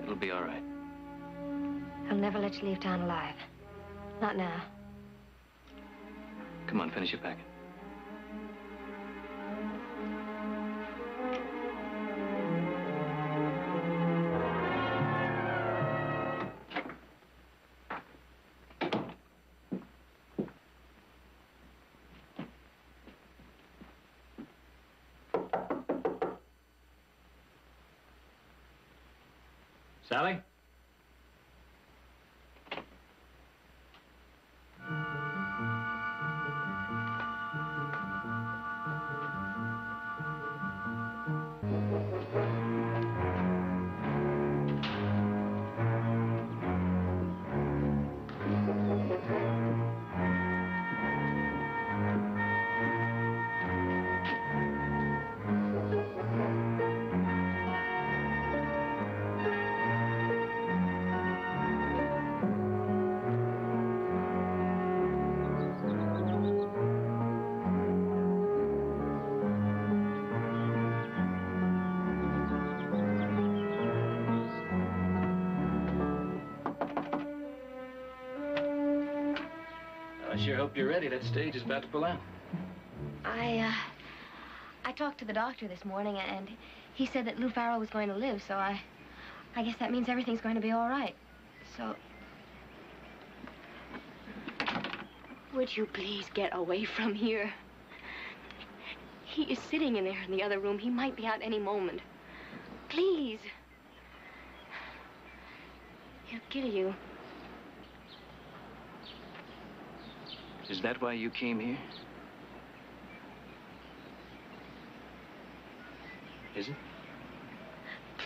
It'll be all right. He'll never let you leave town alive. Not now. Come on, finish your packing. Sally? I sure hope you're ready. That stage is about to pull out. I talked to the doctor this morning, and he said that Lou Farrell was going to live, so I guess that means everything's going to be all right. So... Would you please get away from here? He is sitting in there in the other room. He might be out any moment. Please. He'll kill you. Is that why you came here? Is it?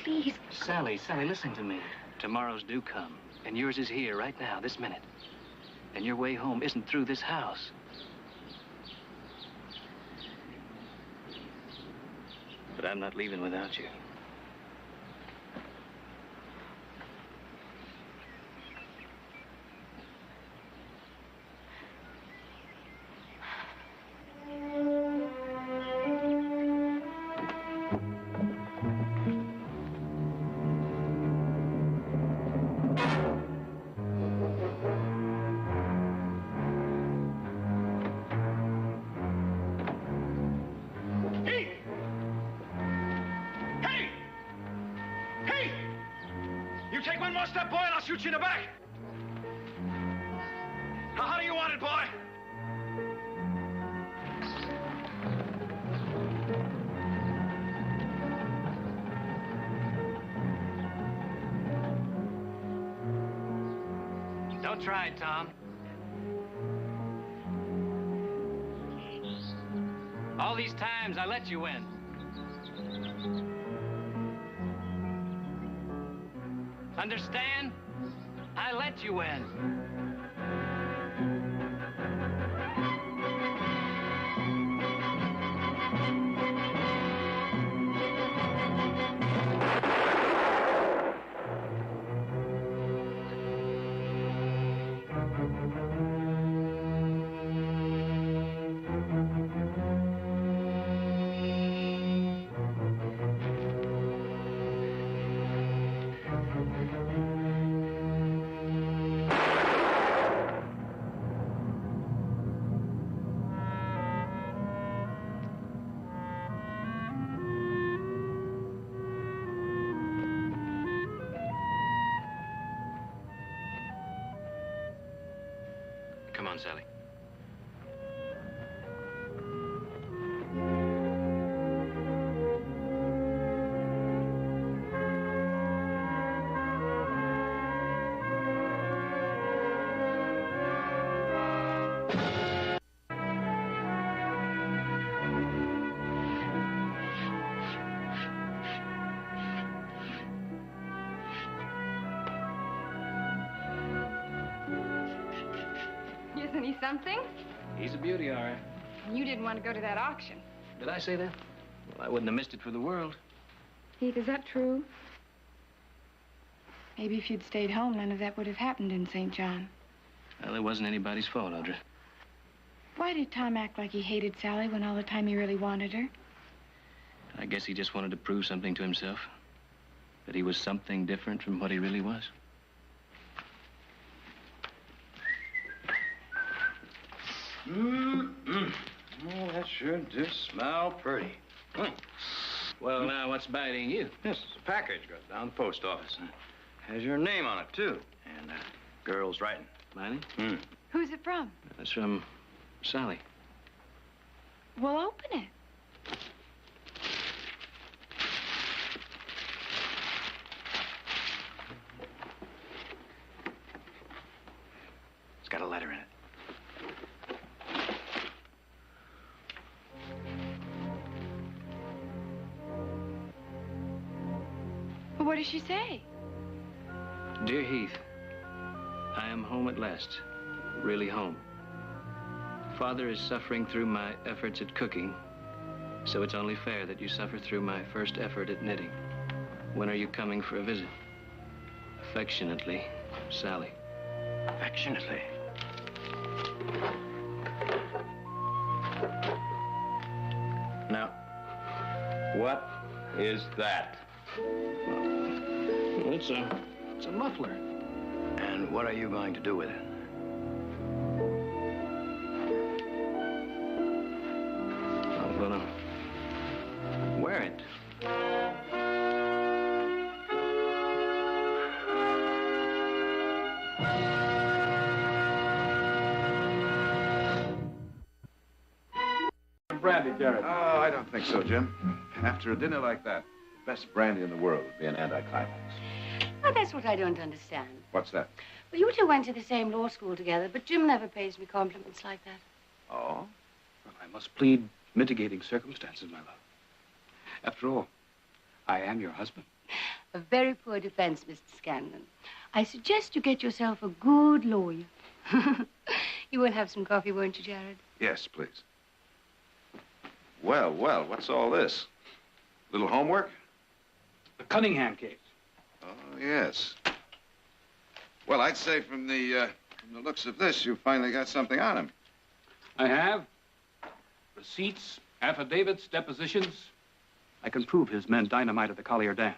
Please. Sally, listen to me. Tomorrow's do come, and yours is here right now, this minute. And your way home isn't through this house. But I'm not leaving without you. Take one more step, boy, and I'll shoot you in the back. How do you want it, boy? Don't try it, Tom. All these times I let you win. Understand? I let you win. Come on, Sally. Isn't he something? He's a beauty, all right. You didn't want to go to that auction. Did I say that? Well, I wouldn't have missed it for the world. Heath, is that true? Maybe if you'd stayed home, none of that would have happened in St. John. Well, it wasn't anybody's fault, Audra. Why did Tom act like he hated Sally when all the time he really wanted her? I guess he just wanted to prove something to himself. That he was something different from what he really was. Oh, that sure does smell pretty. Well, now, what's biting you? This is a package got down the post office. Has your name on it, too. And girl's writing. Mine? Who's it from? That's from Sally. Well, open it. It's got a letter in it. Well, what does she say? Dear Heath, I am home at last. Really home. Father is suffering through my efforts at cooking, so it's only fair that you suffer through my first effort at knitting. When are you coming for a visit? Affectionately, Sally. Affectionately. Now, what is that? Well, it's a muffler. And what are you going to do with it? I'm gonna wear it. Brandy, Jared. Oh, I don't think so, Jim. After a dinner like that, the best brandy in the world would be an anticlimax. Well, that's what I don't understand. What's that? Well, you two went to the same law school together, but Jim never pays me compliments like that. Oh? Well, I must plead mitigating circumstances, my love. After all, I am your husband. A very poor defense, Mr. Scanlon. I suggest you get yourself a good lawyer. You will have some coffee, won't you, Jared? Yes, please. Well, what's all this? Little homework? The Cunningham case. Oh, yes. Well, I'd say from the looks of this, you finally got something on him. I have. Receipts, affidavits, depositions. I can prove his men dynamited the Collier Dam.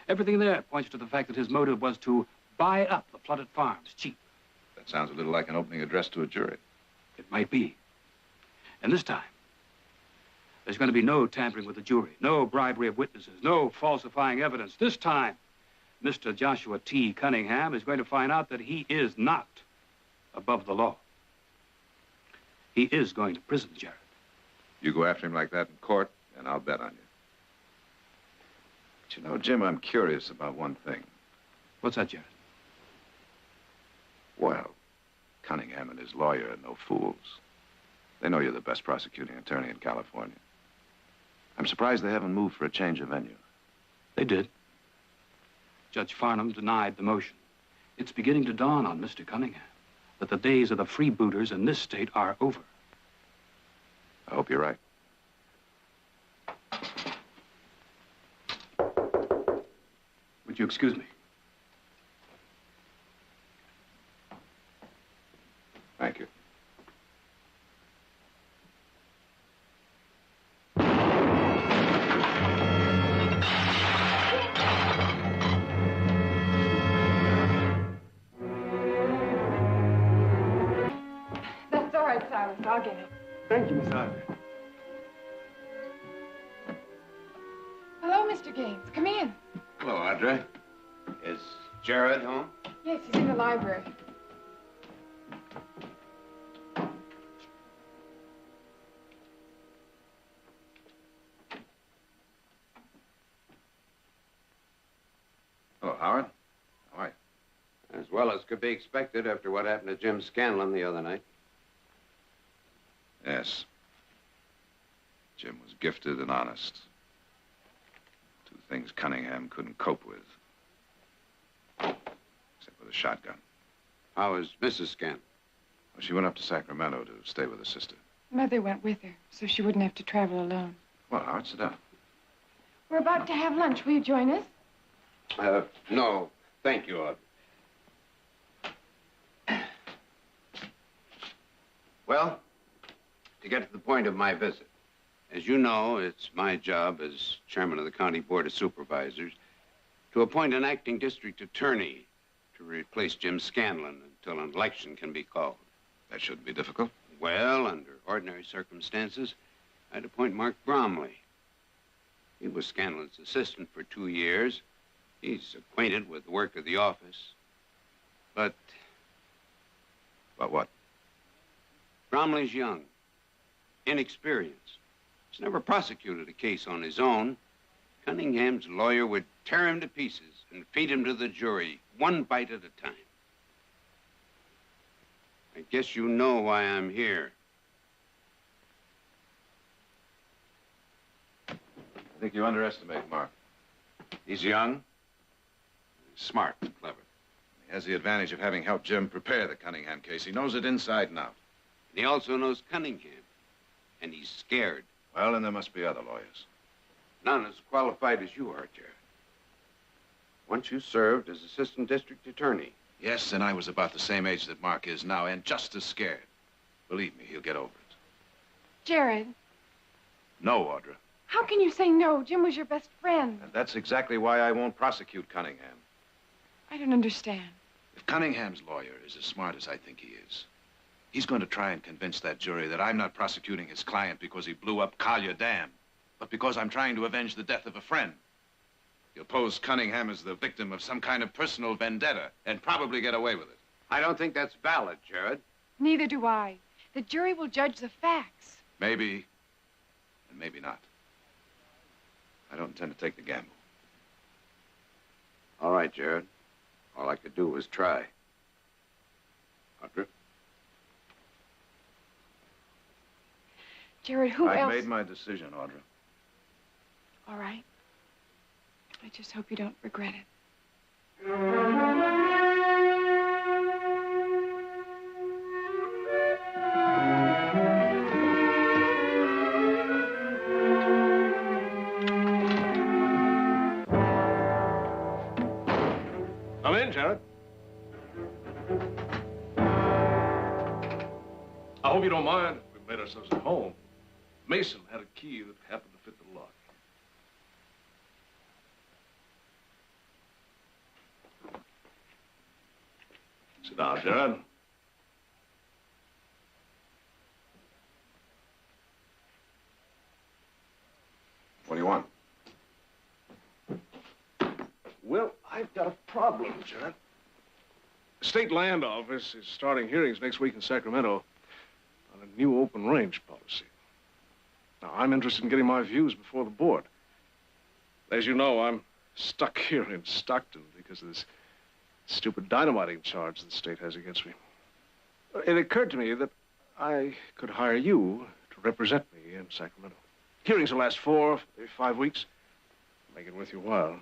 Everything there points to the fact that his motive was to buy up the flooded farms cheap. That sounds a little like an opening address to a jury. It might be. And this time, there's going to be no tampering with the jury, no bribery of witnesses, no falsifying evidence. This time, Mr. Joshua T. Cunningham is going to find out that he is not above the law. He is going to prison, Jared. You go after him like that in court, and I'll bet on you. But you know, Jim, I'm curious about one thing. What's that, Jared? Well, Cunningham and his lawyer are no fools. They know you're the best prosecuting attorney in California. I'm surprised they haven't moved for a change of venue. They did. Judge Farnham denied the motion. It's beginning to dawn on Mr. Cunningham that the days of the freebooters in this state are over. I hope you're right. Would you excuse me? Thank you. That's all right, Silas. I'll get it. Thank you, Miss Ivy. Hello, Mr. Gaines. Come in. Hello, Audrey. Is Jared home? Yes, he's in the library. Hello, Howard. How are you? As well as could be expected after what happened to Jim Scanlon the other night. Yes. Jim was gifted and honest. Two things Cunningham couldn't cope with. Except with a shotgun. How is Mrs. Scanlon? Well, she went up to Sacramento to stay with her sister. Mother went with her, so she wouldn't have to travel alone. Well, Howard, sit down. We're about to have lunch. Will you join us? No. Thank you, Audrey. Well, to get to the point of my visit. As you know, it's my job as chairman of the County Board of Supervisors to appoint an acting district attorney to replace Jim Scanlon until an election can be called. That shouldn't be difficult. Well, under ordinary circumstances, I'd appoint Mark Bromley. He was Scanlon's assistant for 2 years. He's acquainted with the work of the office. But what? Bromley's young, inexperienced. He's never prosecuted a case on his own. Cunningham's lawyer would tear him to pieces and feed him to the jury, one bite at a time. I guess you know why I'm here. I think you underestimate Mark. He's young, he's smart and clever. He has the advantage of having helped Jim prepare the Cunningham case. He knows it inside and out. And he also knows Cunningham, and he's scared. Well, then there must be other lawyers. None as qualified as you are, Jared. Once you served as assistant district attorney. Yes, and I was about the same age that Mark is now, and just as scared. Believe me, he'll get over it. Jared, No, Audra. how can you say no? Jim was your best friend. And that's exactly why I won't prosecute Cunningham. I don't understand. If Cunningham's lawyer is as smart as I think he is, he's going to try and convince that jury that I'm not prosecuting his client because he blew up Collier Dam, but because I'm trying to avenge the death of a friend. He'll pose Cunningham as the victim of some kind of personal vendetta and probably get away with it. I don't think that's valid, Jared. Neither do I. The jury will judge the facts. Maybe, and maybe not. I don't intend to take the gamble. All right, Jared. All I could do was try. Audra? Jared, who else? I've made my decision, Audra. All right. I just hope you don't regret it. Come in, Jared. I hope you don't mind if we made ourselves at home. Mason had a key that happened to fit the lock. Sit down, Jared. What do you want? Well, I've got a problem, Jared. The state land office is starting hearings next week in Sacramento on a new open range policy. Now, I'm interested in getting my views before the board. As you know, I'm stuck here in Stockton because of this stupid dynamiting charge the state has against me. It occurred to me that I could hire you to represent me in Sacramento. Hearings will last 4 or 5 weeks. Make it worth your while.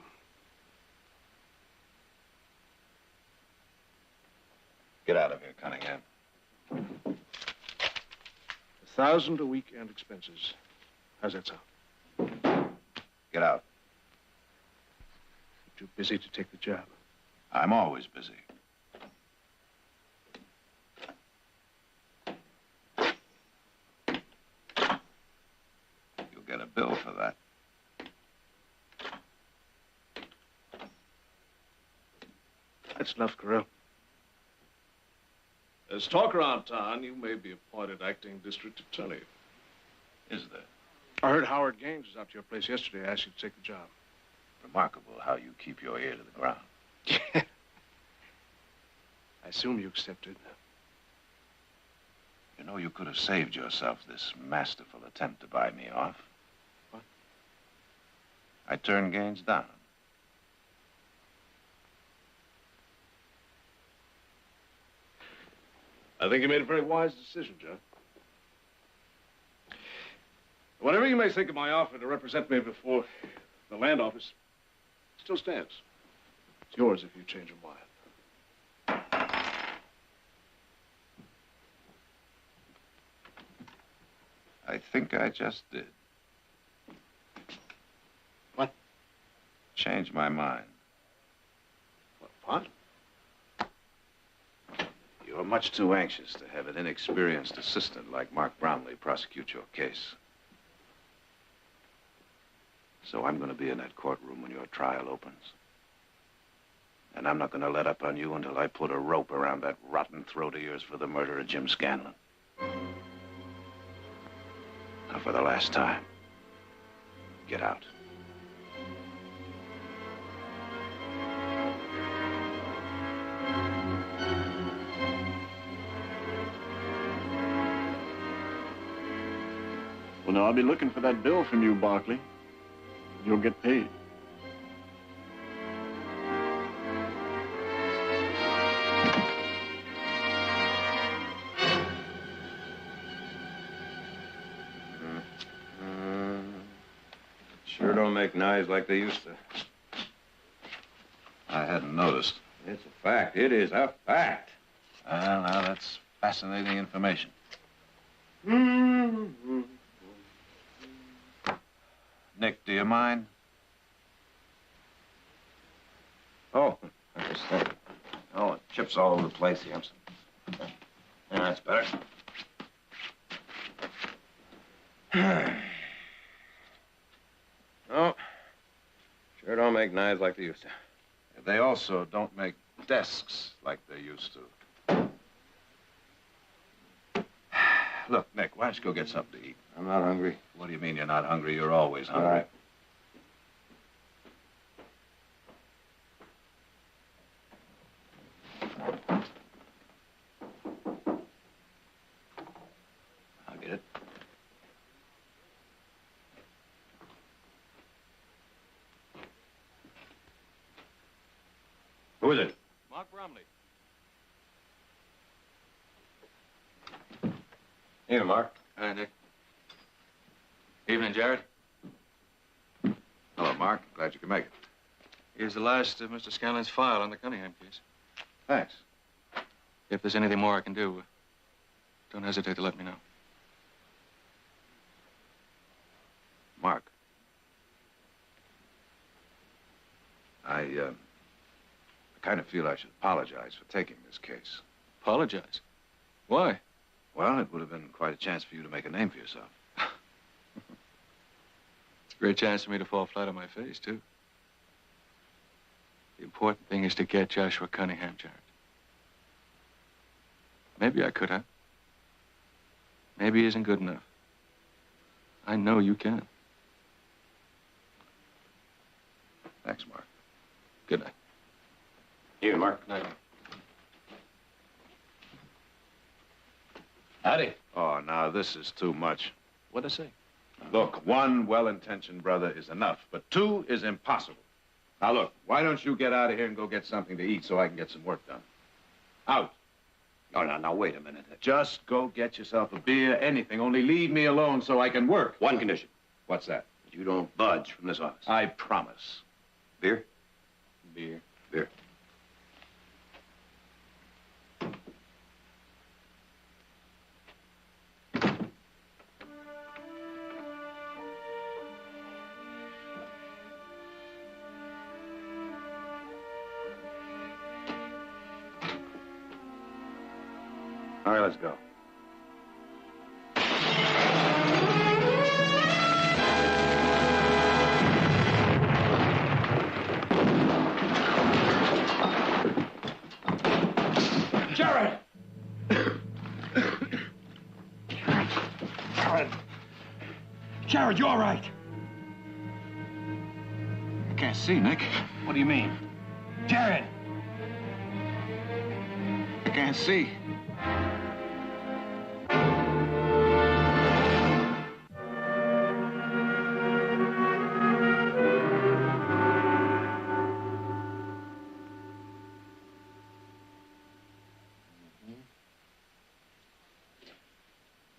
Get out of here, Cunningham. $1,000 a week and expenses. How's that sound? Get out. Too busy to take the job. I'm always busy. You'll get a bill for that. That's enough, Carell. There's talk around town you may be appointed acting district attorney. Is there? I heard Howard Gaines was out to your place yesterday. I asked you to take the job. Remarkable how you keep your ear to the ground. I assume you accepted. You know, you could have saved yourself this masterful attempt to buy me off. What? I turned Gaines down. I think you made a very wise decision, John. Whatever you may think of my offer to represent me before the land office, it still stands. It's yours if you change your mind. I think I just did. What? Changed my mind. What? You're much too anxious to have an inexperienced assistant like Mark Bromley prosecute your case. So I'm going to be in that courtroom when your trial opens. And I'm not going to let up on you until I put a rope around that rotten throat of yours for the murder of Jim Scanlon. Now, for the last time, get out. Well, now, I'll be looking for that bill from you, Barkley. You'll get paid. Sure don't make noise like they used to. I hadn't noticed. It's a fact. It is a fact. Well, now, that's fascinating information. Nick, do you mind? Oh, I understand. Oh, it chips all over the place here. Yeah, that's better. Oh, sure don't make knives like they used to. They also don't make desks like they used to. Look, Nick, why don't you go get something to eat? I'm not hungry. What do you mean you're not hungry? You're always hungry. All right. I'll get it. Who is it? Mark Bromley. Here, Mark. Hi, Nick. Evening, Jared. Hello, Mark. Glad you could make it. Here's the last of Mr. Scanlon's file on the Cunningham case. Thanks. If there's anything more I can do, don't hesitate to let me know. Mark. I kind of feel I should apologize for taking this case. Apologize? Why? Well, it would have been quite a chance for you to make a name for yourself. It's a great chance for me to fall flat on my face, too. The important thing is to get Joshua Cunningham, Jared. Maybe I could have. Maybe he isn't good enough. I know you can. Thanks, Mark. Good night. Here, Mark. Night. Howdy. Oh, now, this is too much. What'd I say? Look, one well-intentioned brother is enough, but two is impossible. Now, look, why don't you get out of here and go get something to eat so I can get some work done? Out. No, now, wait a minute. Just go get yourself a beer, anything. Only leave me alone so I can work. One condition. What's that? You don't budge from this office. I promise. Beer? Beer. Beer. All right, let's go. Jared! Jared, you all right? I can't see, Nick. What do you mean? Jared! I can't see.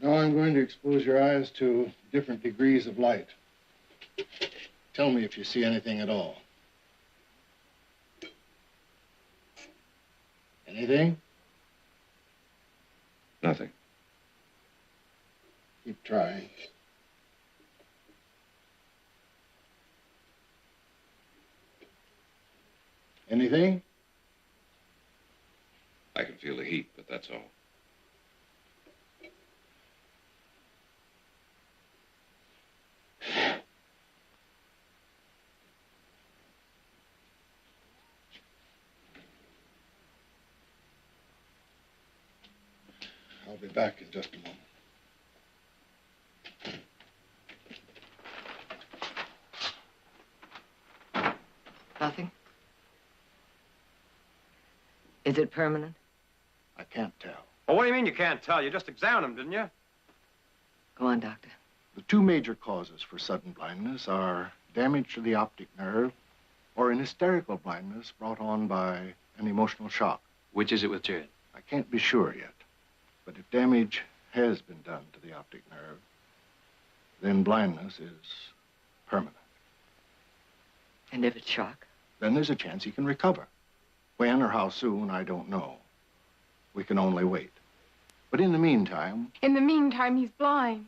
Now I'm going to expose your eyes to different degrees of light. Tell me if you see anything at all. Anything? Nothing. Keep trying. Anything? I can feel the heat, but that's all. I'll be back in just a moment. Nothing? Is it permanent? I can't tell. Well, what do you mean you can't tell? You just examined him, didn't you? Go on, Doctor. The two major causes for sudden blindness are damage to the optic nerve or an hysterical blindness brought on by an emotional shock. Which is it with Jared? I can't be sure yet, but if damage has been done to the optic nerve, then blindness is permanent. And if it's shock? Then there's a chance he can recover. When or how soon, I don't know. We can only wait. But in the meantime... In the meantime, he's blind.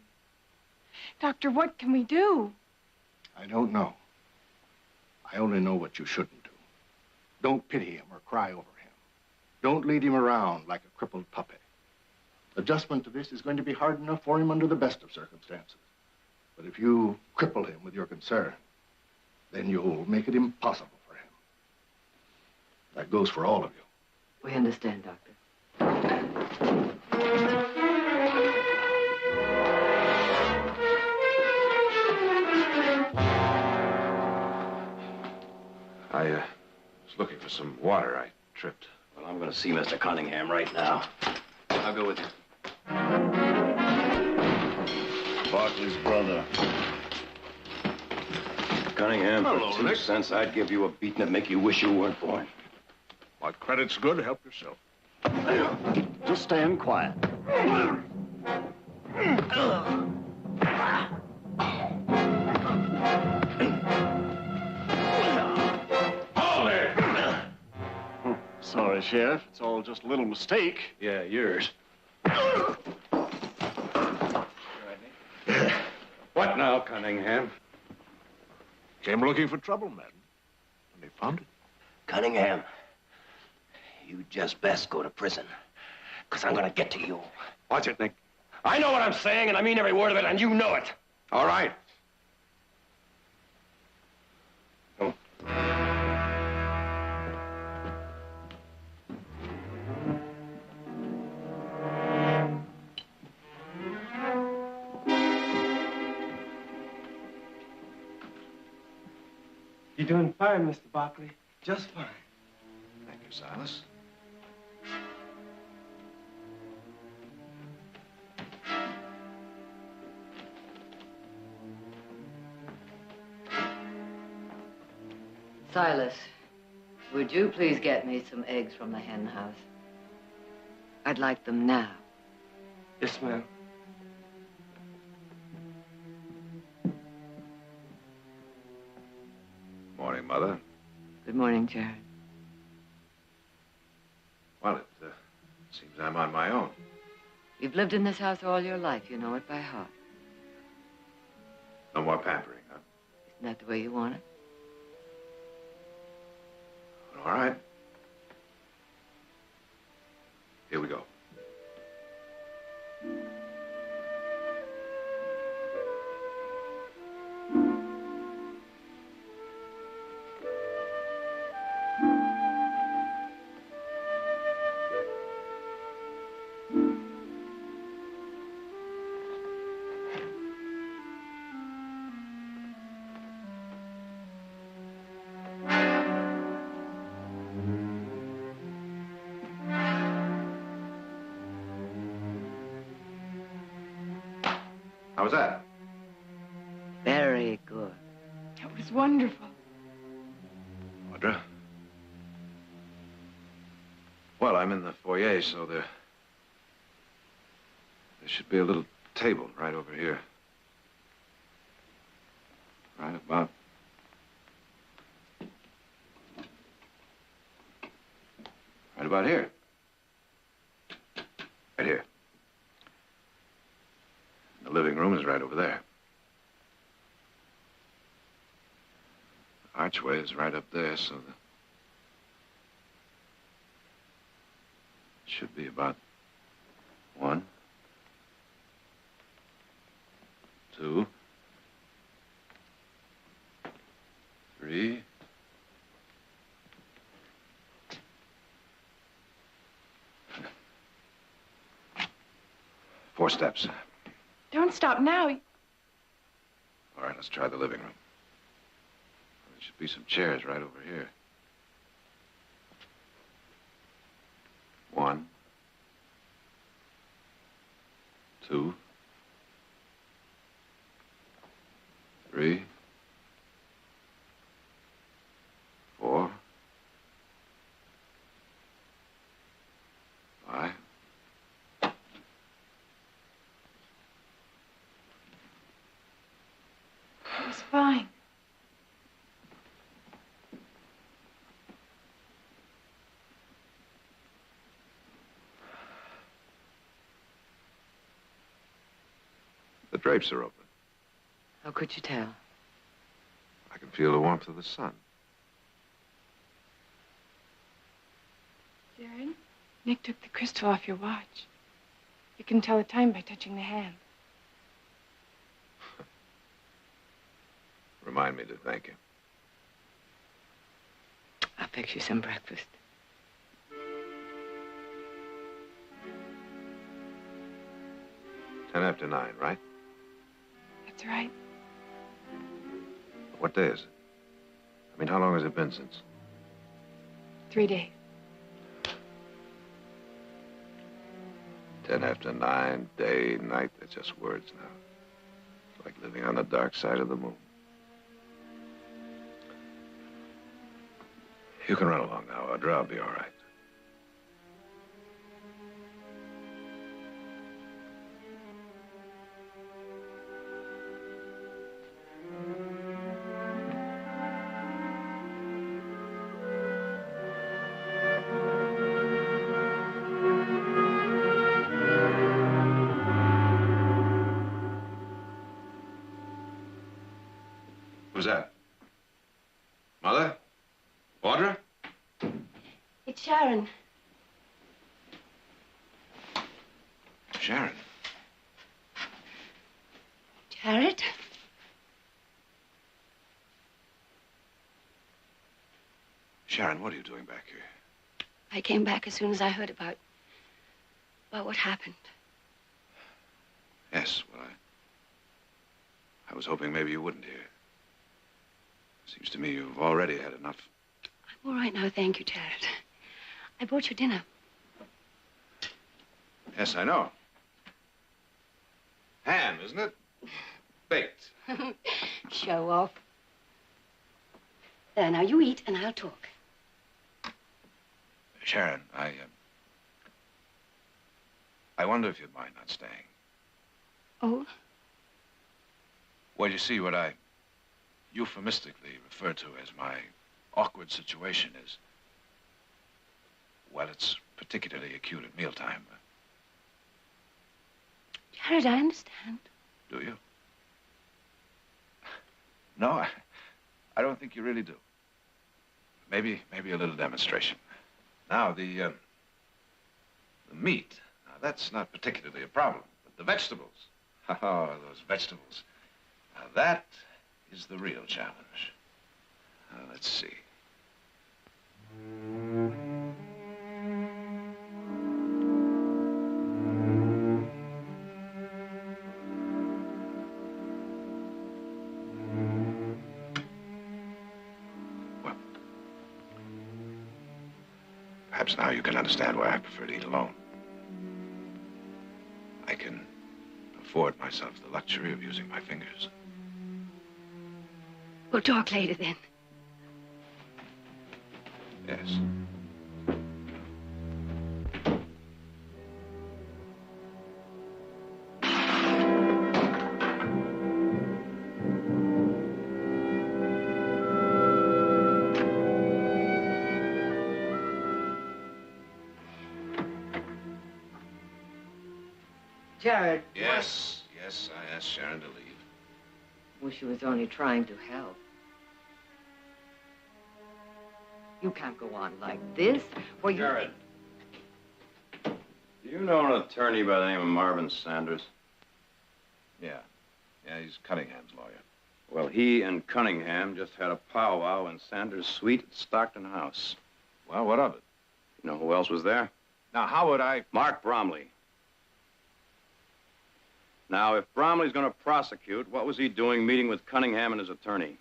Doctor, what can we do? I don't know. I only know what you shouldn't do. Don't pity him or cry over him. Don't lead him around like a crippled puppy. Adjustment to this is going to be hard enough for him under the best of circumstances. But if you cripple him with your concern, then you'll make it impossible for him. That goes for all of you. We understand, Doctor. I was looking for some water. I tripped. Well, I'm going to see Mr. Cunningham right now. I'll go with you. Barkley's brother. Cunningham, Hello, for Nick. 2 cents, I'd give you a beating that'd make you wish you weren't born. My credit's good. Help yourself. Just stand quiet. Hold it! Sorry, Sheriff. It's all just a little mistake. Yeah, yours. What now, Cunningham? Came looking for trouble, madam. And they found it. Cunningham, you just best go to prison, because I'm going to get to you. Watch it, Nick. I know what I'm saying, and I mean every word of it, and you know it. All right. Oh. You're doing fine, Mr. Barkley. Just fine. Thank you, Silas. Silas, would you please get me some eggs from the hen house? I'd like them now. Yes, ma'am. Morning, Mother. Good morning, Jared. Well, it seems I'm on my own. You've lived in this house all your life. You know it by heart. No more pampering, huh? Isn't that the way you want it? All right. Here we go. How was that? Very good. That was wonderful. Audra? Well, I'm in the foyer, so there should be a little table right over here. Right about here. Right here. The living room is right over there. The archway is right up there, so it should be about 1, 2, 3. 4 steps. Don't stop now. All right, let's try the living room. There should be some chairs right over here. 1, 2, 3, 4, 5. It was fine. The drapes are open. How could you tell? I can feel the warmth of the sun. Jared, Nick took the crystal off your watch. You can tell the time by touching the hand. Remind me to thank him. I'll fix you some breakfast. Ten after 9, right? That's right. What day is it? I mean, how long has it been since? 3 days. 10 after 9, day, night, they're just words now. It's like living on the dark side of the moon. You can run along now, Audra. I'll be all right. Who's that? Mother? Audra? It's Sharon. Sharon. Jared? Sharon, what are you doing back here? I came back as soon as I heard about what happened. Yes, well, I was hoping maybe you wouldn't hear. Seems to me you've already had enough. I'm all right now, thank you, Jared. I brought you dinner. Yes, I know. Ham, isn't it? Baked. Show off. There, now you eat and I'll talk. Sharon, I wonder if you'd mind not staying. Oh? Well, you see, what I euphemistically refer to as my awkward situation is, well, it's particularly acute at mealtime. Jared, I understand. Do you? No, I don't think you really do. Maybe a little demonstration. Now, the meat, now that's not particularly a problem, but the vegetables. Oh, those vegetables. Now, that is the real challenge. Let's see. Well, perhaps now you can understand why I prefer to eat alone. I can afford myself the luxury of using my fingers. We'll talk later then. Yes. Jared. Yes, I asked Sharon to leave. Well, she was only trying to help. You can't go on like this. Well, Jared. Do you know an attorney by the name of Marvin Sanders? Yeah, he's Cunningham's lawyer. Well, he and Cunningham just had a powwow in Sanders' suite at Stockton House. Well, what of it? You know who else was there? Now, how would I... Mark Bromley. Now, if Bromley's going to prosecute, what was he doing meeting with Cunningham and his attorney?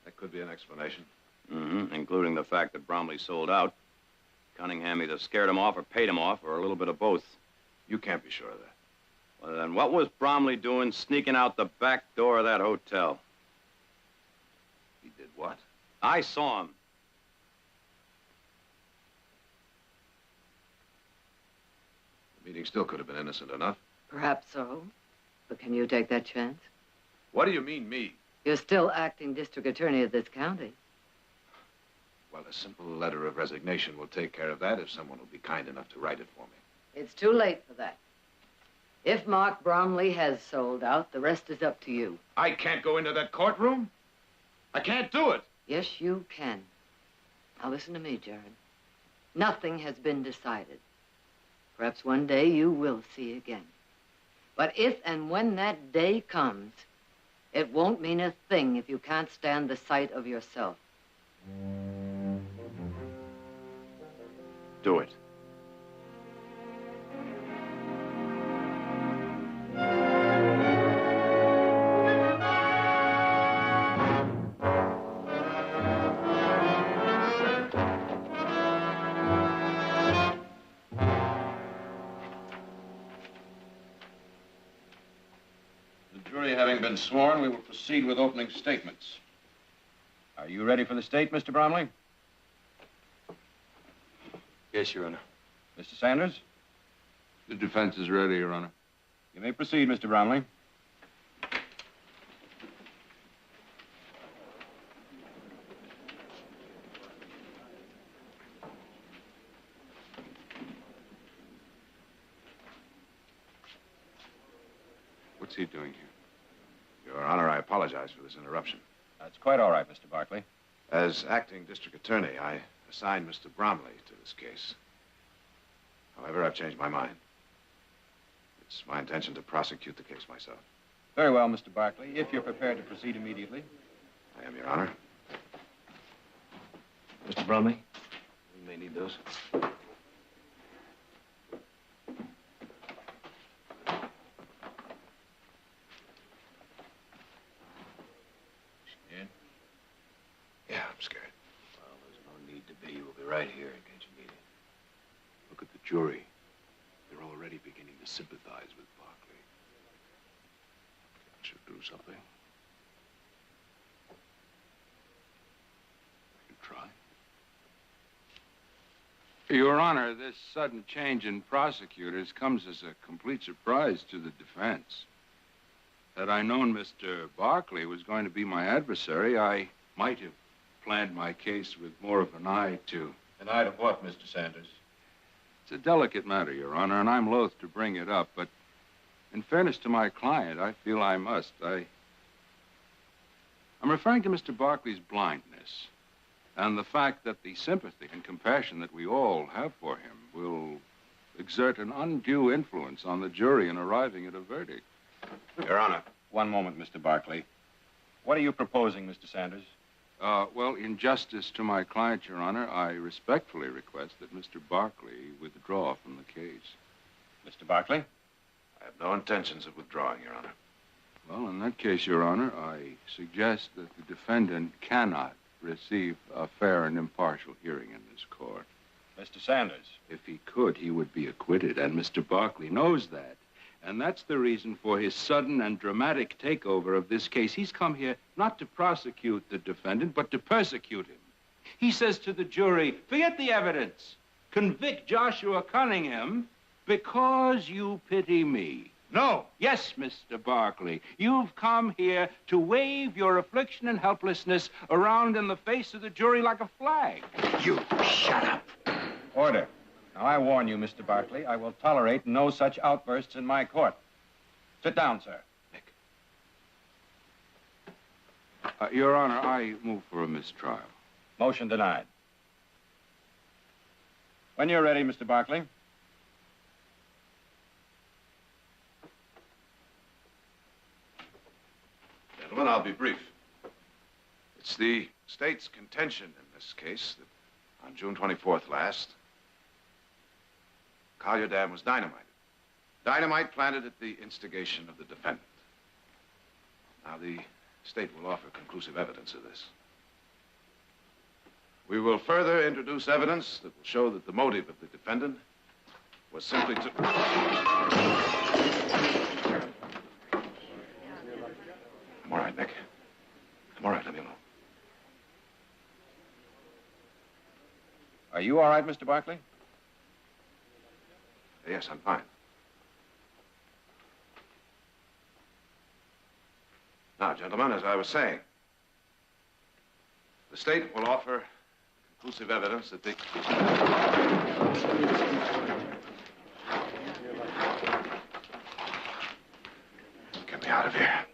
That could be an explanation. Mm-hmm, including the fact that Bromley sold out. Cunningham either scared him off or paid him off, or a little bit of both. You can't be sure of that. Well, then what was Bromley doing sneaking out the back door of that hotel? He did what? I saw him. The meeting still could have been innocent enough. Perhaps so. But can you take that chance? What do you mean, me? You're still acting district attorney of this county. Well, a simple letter of resignation will take care of that if someone will be kind enough to write it for me. It's too late for that. If Mark Bromley has sold out, the rest is up to you. I can't go into that courtroom. I can't do it. Yes, you can. Now listen to me, Jared. Nothing has been decided. Perhaps one day you will see again. But if and when that day comes, it won't mean a thing if you can't stand the sight of yourself. Do it. The jury having been sworn, we will proceed with opening statements. Are you ready for the state, Mr. Bromley? Yes, Your Honor. Mr. Sanders? The defense is ready, Your Honor. You may proceed, Mr. Bromley. What's he doing here? Your Honor, I apologize for this interruption. That's quite all right, Mr. Barkley. As acting district attorney, I assigned Mr. Bromley to this case. However, I've changed my mind. It's my intention to prosecute the case myself. Very well, Mr. Barkley, if you're prepared to proceed immediately. I am, Your Honor. Mr. Bromley, we may need those. Scared? Yeah, I'm scared. Well, there's no need to be. We'll be right here in case you need it. Look at the jury. They're already beginning to sympathize with Barkley. you do something? You try? Your Honor, this sudden change in prosecutors comes as a complete surprise to the defense. Had I known Mr. Barkley was going to be my adversary, I might have planned my case with more of an eye to... An eye to what, Mr. Sanders? It's a delicate matter, Your Honor, and I'm loath to bring it up, but in fairness to my client, I feel I must. I'm referring to Mr. Barkley's blindness and the fact that the sympathy and compassion that we all have for him will exert an undue influence on the jury in arriving at a verdict. Your Honor, one moment, Mr. Barkley. What are you proposing, Mr. Sanders? Well, in justice to my client, Your Honor, I respectfully request that Mr. Barkley withdraw from the case. Mr. Barkley? I have no intentions of withdrawing, Your Honor. Well, in that case, Your Honor, I suggest that the defendant cannot receive a fair and impartial hearing in this court. Mr. Sanders? If he could, he would be acquitted, and Mr. Barkley knows that. And that's the reason for his sudden and dramatic takeover of this case. He's come here not to prosecute the defendant, but to persecute him. He says to the jury, forget the evidence. Convict Joshua Cunningham because you pity me. No. Yes, Mr. Barkley. You've come here to wave your affliction and helplessness around in the face of the jury like a flag. You shut up. Order. Now, I warn you, Mr. Barkley, I will tolerate no such outbursts in my court. Sit down, sir. Your Honor, I move for a mistrial. Motion denied. When you're ready, Mr. Barkley. Gentlemen, I'll be brief. It's the state's contention in this case that on June 24th last, Collier Dam was dynamited. Dynamite planted at the instigation of the defendant. Now, the state will offer conclusive evidence of this. We will further introduce evidence that will show that the motive of the defendant was simply to... I'm all right, Nick. I'm all right. Let me alone. Are you all right, Mr. Barkley? Yes, I'm fine. Now, gentlemen, as I was saying, the state will offer conclusive evidence that the... Get me out of here.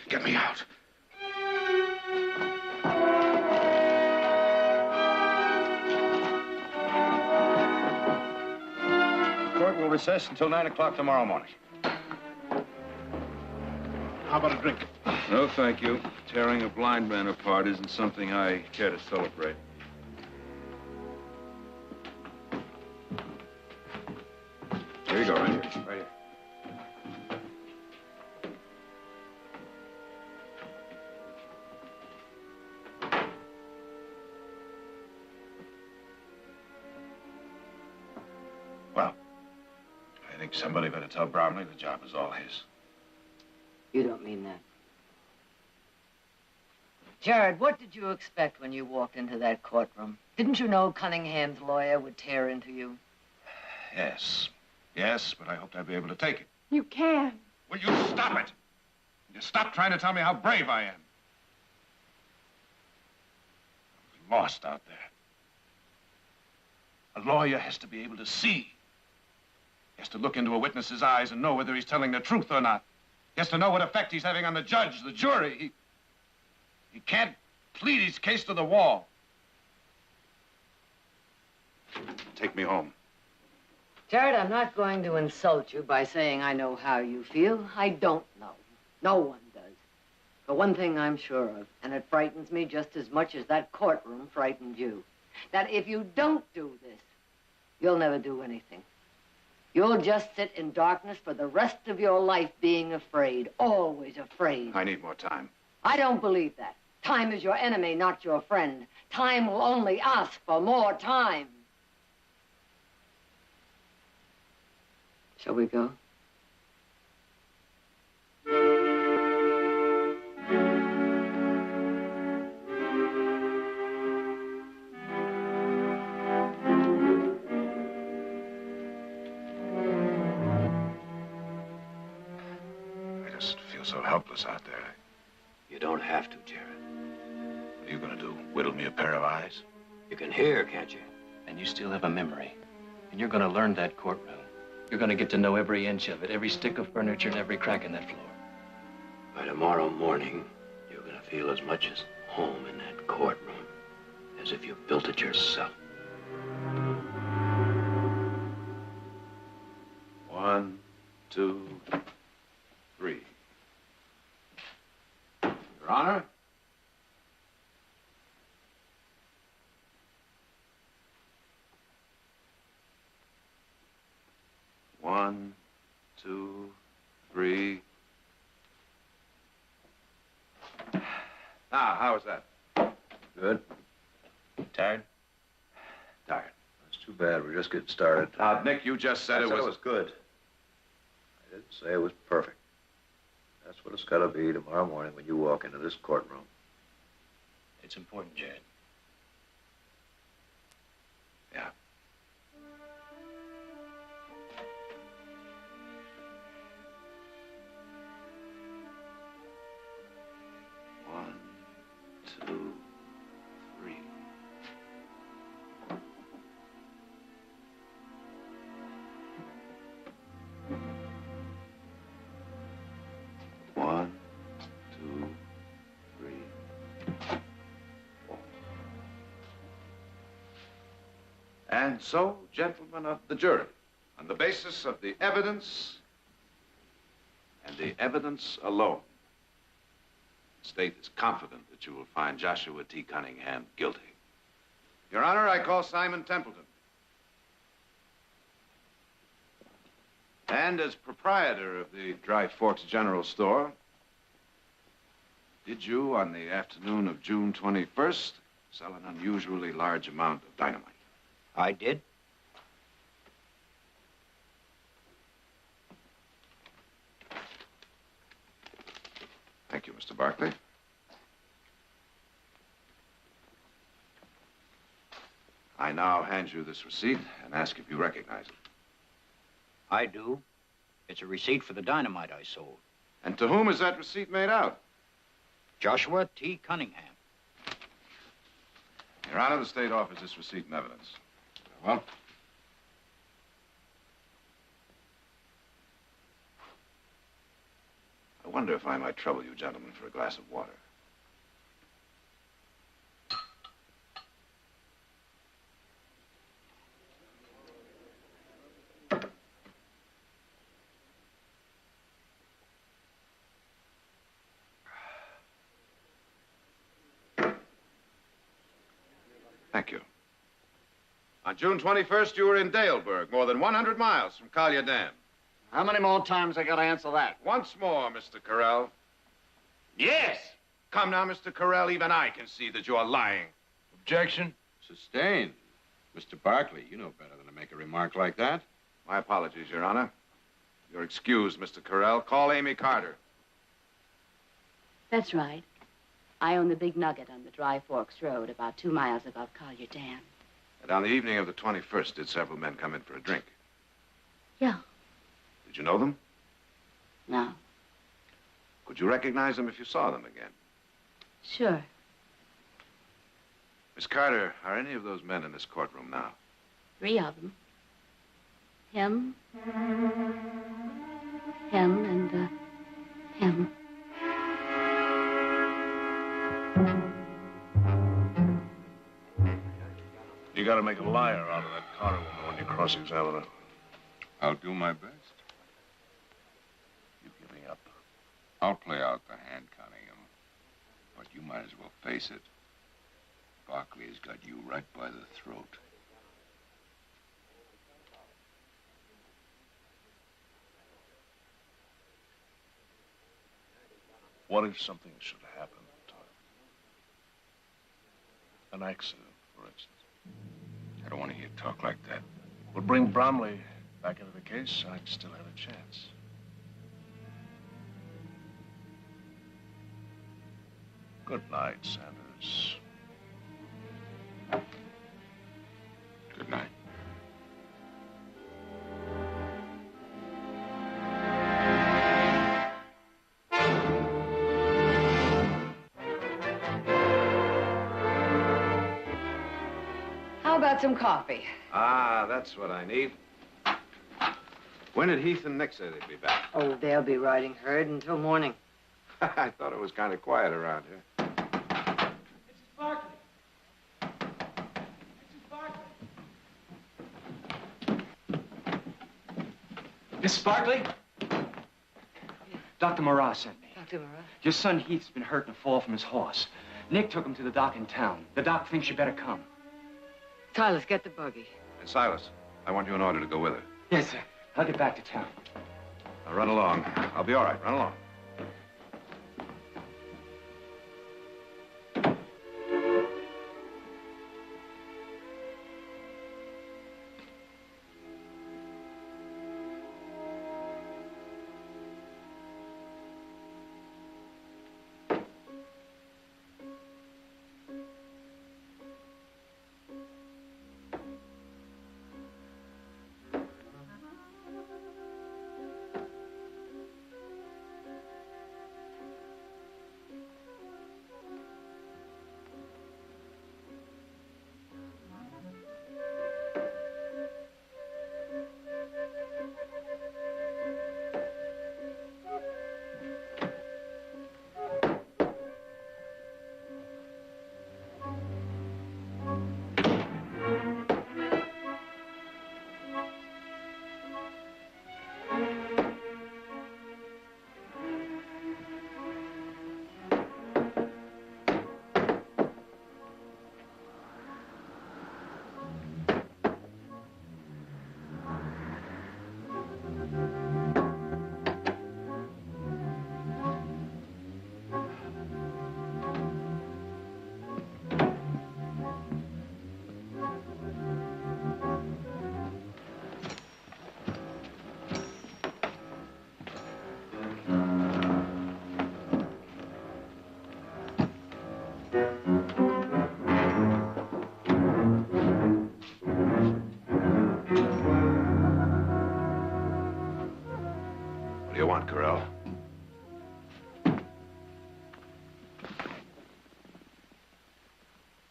Get me out. Court will recess until 9 o'clock tomorrow morning. How about a drink? No, thank you. Tearing a blind man apart isn't something I care to celebrate. Here you go, right here. Right here. Well, I think somebody better tell Bromley the job is all his. You don't mean that. Jared, what did you expect when you walked into that courtroom? Didn't you know Cunningham's lawyer would tear into you? Yes. Yes, but I hoped I'd be able to take it. You can. Will you stop it? You stop trying to tell me how brave I am. I was lost out there. A lawyer has to be able to see. He has to look into a witness's eyes and know whether he's telling the truth or not. He has to know what effect he's having on the judge, the jury. He can't plead his case to the wall. Take me home. Jared, I'm not going to insult you by saying I know how you feel. I don't know. No one does. But one thing I'm sure of, and it frightens me just as much as that courtroom frightened you, that if you don't do this, you'll never do anything. You'll just sit in darkness for the rest of your life being afraid, always afraid. I need more time. I don't believe that. Time is your enemy, not your friend. Time will only ask for more time. Shall we go? feel so helpless out there. You don't have to, Jared. What are you going to do? Whittle me a pair of eyes? You can hear, can't you? And you still have a memory. And you're going to learn that courtroom. You're going to get to know every inch of it, every stick of furniture and every crack in that floor. By tomorrow morning, you're going to feel as much as home in that courtroom as if you built it yourself. 1, 2, 3. Your Honor? One, 2, 3. Now, how was that? Good. Tired? Tired. That's too bad. We're just getting started. Nick, you just said I it said was... it was good. I didn't say it was perfect. That's what it's got to be tomorrow morning when you walk into this courtroom. It's important, Jared. Yeah. One, 2, 3. One, 2, 3, 4. And so, gentlemen of the jury, on the basis of the evidence and the evidence alone, the state is confident that you will find Joshua T. Cunningham guilty. Your Honor, I call Simon Templeton. And as proprietor of the Dry Forks General Store, did you, on the afternoon of June 21st, sell an unusually large amount of dynamite? I did. Thank you, Mr. Barkley. I now hand you this receipt and ask if you recognize it. I do. It's a receipt for the dynamite I sold. And to whom is that receipt made out? Joshua T. Cunningham. Your Honor, the state offers this receipt in evidence. Well? I wonder if I might trouble you gentlemen for a glass of water. Thank you. On June 21st, you were in Daleburg, more than 100 miles from Collier Dam. How many more times I gotta answer that? Once more, Mr. Carell. Yes! Come now, Mr. Carell, even I can see that you're lying. Objection. Sustained. Mr. Barkley, you know better than to make a remark like that. My apologies, Your Honor. You're excused, Mr. Carell. Call Amy Carter. That's right. I own the big nugget on the Dry Forks Road, about 2 miles above Collier Dam. And on the evening of the 21st, did several men come in for a drink? Yeah. Did you know them? No. Could you recognize them if you saw them again? Sure. Miss Carter, are any of those men in this courtroom now? 3 of them. Him, and, him. You gotta make a liar out of that Carter woman when you cross-examine her. I'll do my best. You give me up. I'll play out the hand, Cunningham. But you might as well face it. Barkley's got you right by the throat. What if something should happen to her? An accident, for instance. I don't want to hear talk like that. We'll bring Bromley back into the case, and I'd still have a chance. Good night, Sanders. Good night. about some coffee? Ah, that's what I need. When did Heath and Nick say they'd be back? Oh, they'll be riding herd until morning. I thought it was kind of quiet around here. Mrs. Barkley? Dr. Marat sent me. Dr. Marat? Your son Heath's been hurt in a fall from his horse. Nick took him to the doc in town. The doc thinks you better come. Silas, get the buggy. And Silas, I want you in order to go with her. Yes, sir. I'll get back to town. Now run along. I'll be all right. Run along. Corral.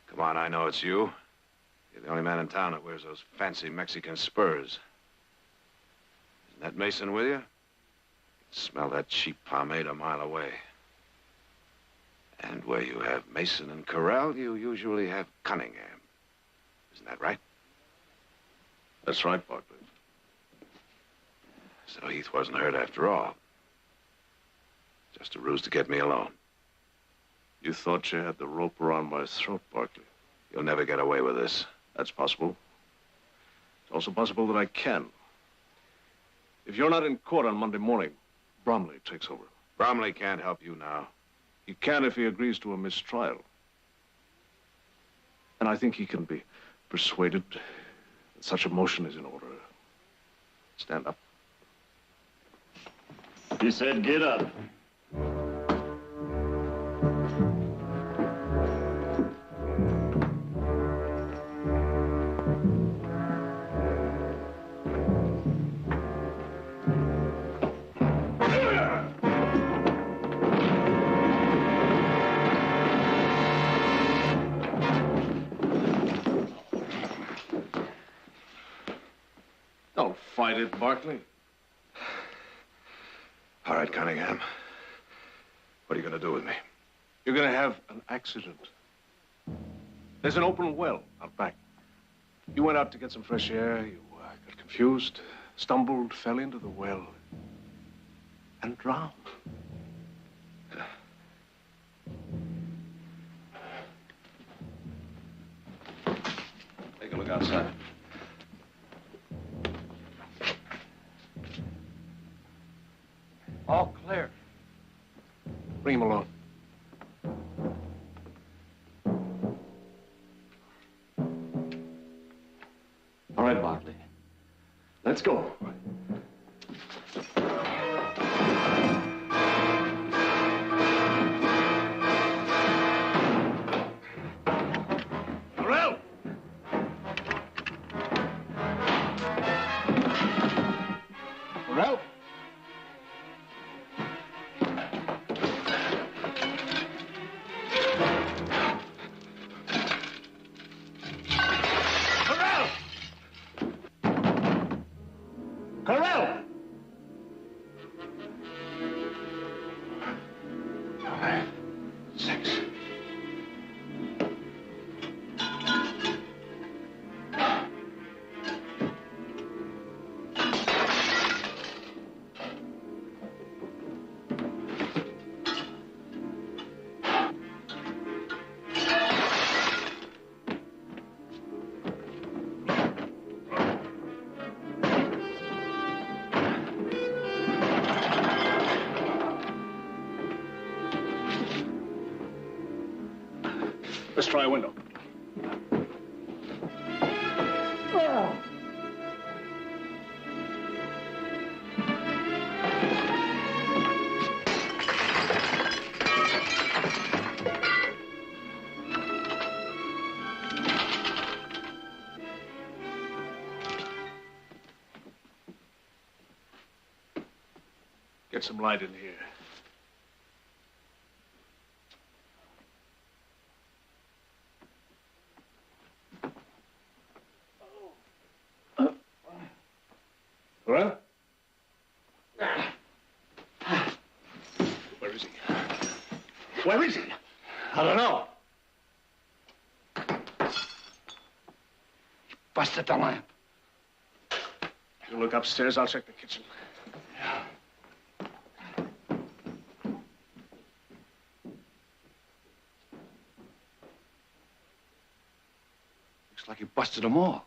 Come on, I know it's you. You're the only man in town that wears those fancy Mexican spurs. Isn't that Mason with you? I can smell that cheap pomade a mile away. And where you have Mason and Corral, you usually have Cunningham. Isn't that right? That's right, Barkley. So Heath wasn't hurt after all. Just a ruse to get me alone. You thought you had the rope around my throat, Barkley. You'll never get away with this. That's possible. It's also possible that I can. If you're not in court on Monday morning, Bromley takes over. Bromley can't help you now. He can if he agrees to a mistrial. And I think he can be persuaded that such a motion is in order. Stand up. He said, get up. Don't fight it, Barkley. All right, Cunningham. What are you going to do with me? You're going to have an accident. There's an open well out back. You went out to get some fresh air. You got confused, stumbled, fell into the well, and drowned. Take a look outside. All clear. Bring him along. All right, Barkley. Let's go. Corral! Corral? Let's try a window. Get some light in here. Well? Where is he? Where is he? I don't know. Busted the lamp. You look upstairs, I'll check the kitchen. Looks like he busted them all.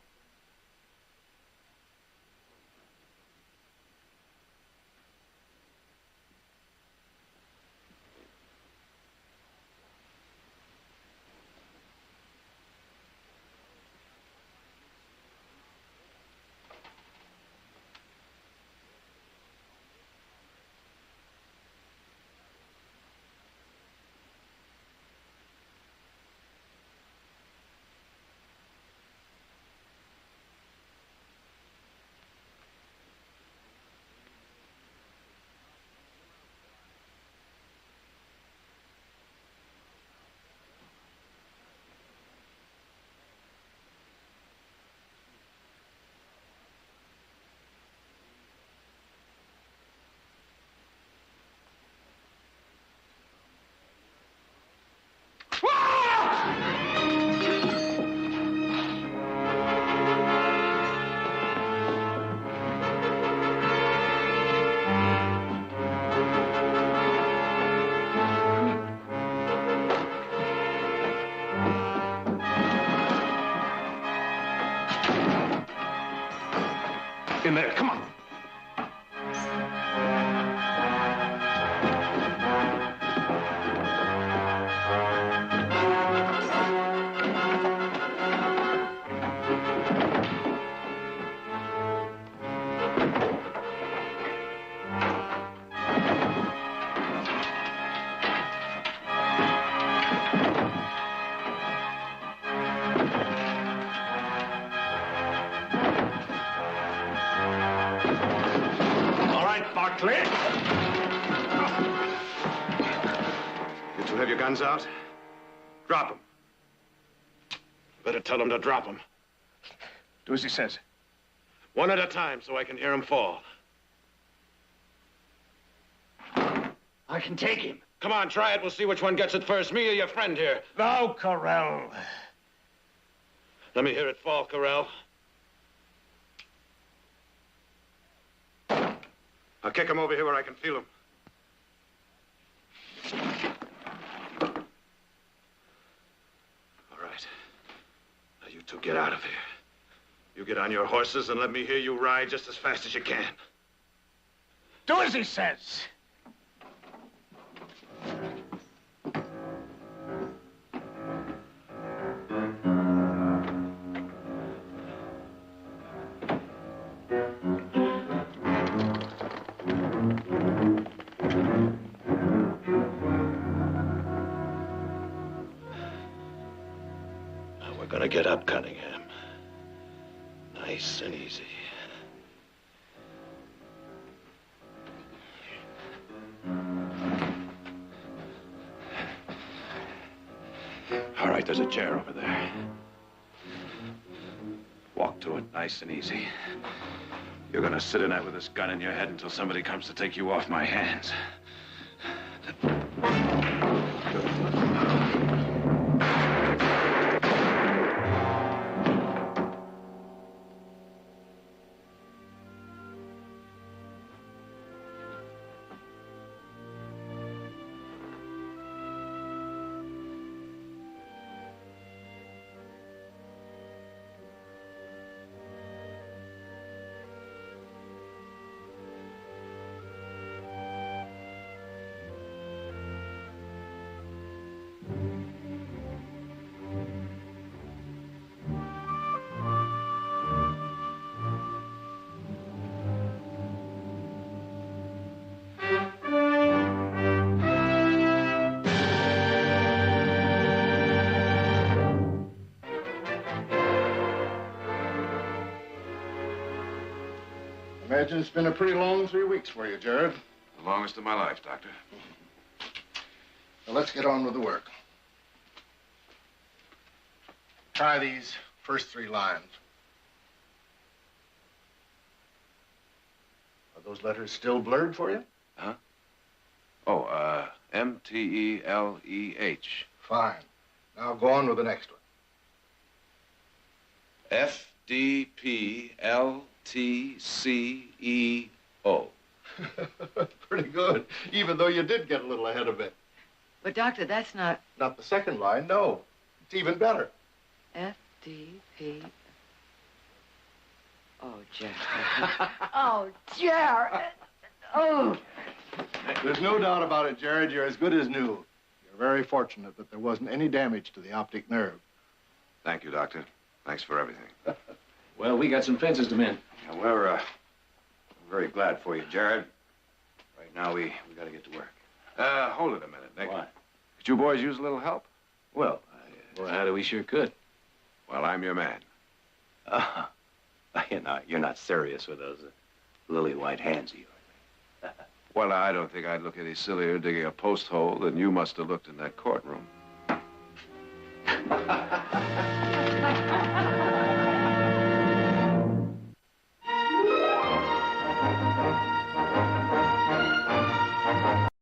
In there, come on. You two have your guns out? Drop them. Better tell them to drop them. Do as he says. One at a time so I can hear him fall. I can take him. Come on, try it. We'll see which one gets it first, me or your friend here. No, Corell. Let me hear it fall, Corell. I'll kick him over here where I can feel him. All right. Now you two get out of here. You get on your horses and let me hear you ride just as fast as you can. Do as he says. Gonna get up, Cunningham. Nice and easy. All right, there's a chair over there. Walk to it, nice and easy. You're gonna sit in that with this gun in your head until somebody comes to take you off my hands. imagine it's been a pretty long 3 weeks for you, Jared. The longest of my life, Doctor. Now, let's get on with the work. Try these first 3 lines. Are those letters still blurred for you? Huh? Oh, M-T-E-L-E-H. Fine. Now go on with the next one. F-D-P-L-T-C-E-O. Pretty good, even though you did get a little ahead of it. But, Doctor, that's not... Not the second line, no. It's even better. F-D-P... Oh, Jared. Oh, Jared. Oh. There's no doubt about it, Jared. You're as good as new. You're very fortunate that there wasn't any damage to the optic nerve. Thank you, Doctor. Thanks for everything. Well, we got some fences to mend. Yeah, we're very glad for you, Jared. Right now, we got to get to work. Hold it a minute, Nick. What? Could you boys use a little help? Well, Well, how do we sure could? Well, I'm your man. You're not serious with those lily white hands of yours. Well, I don't think I'd look any sillier digging a post hole than you must have looked in that courtroom.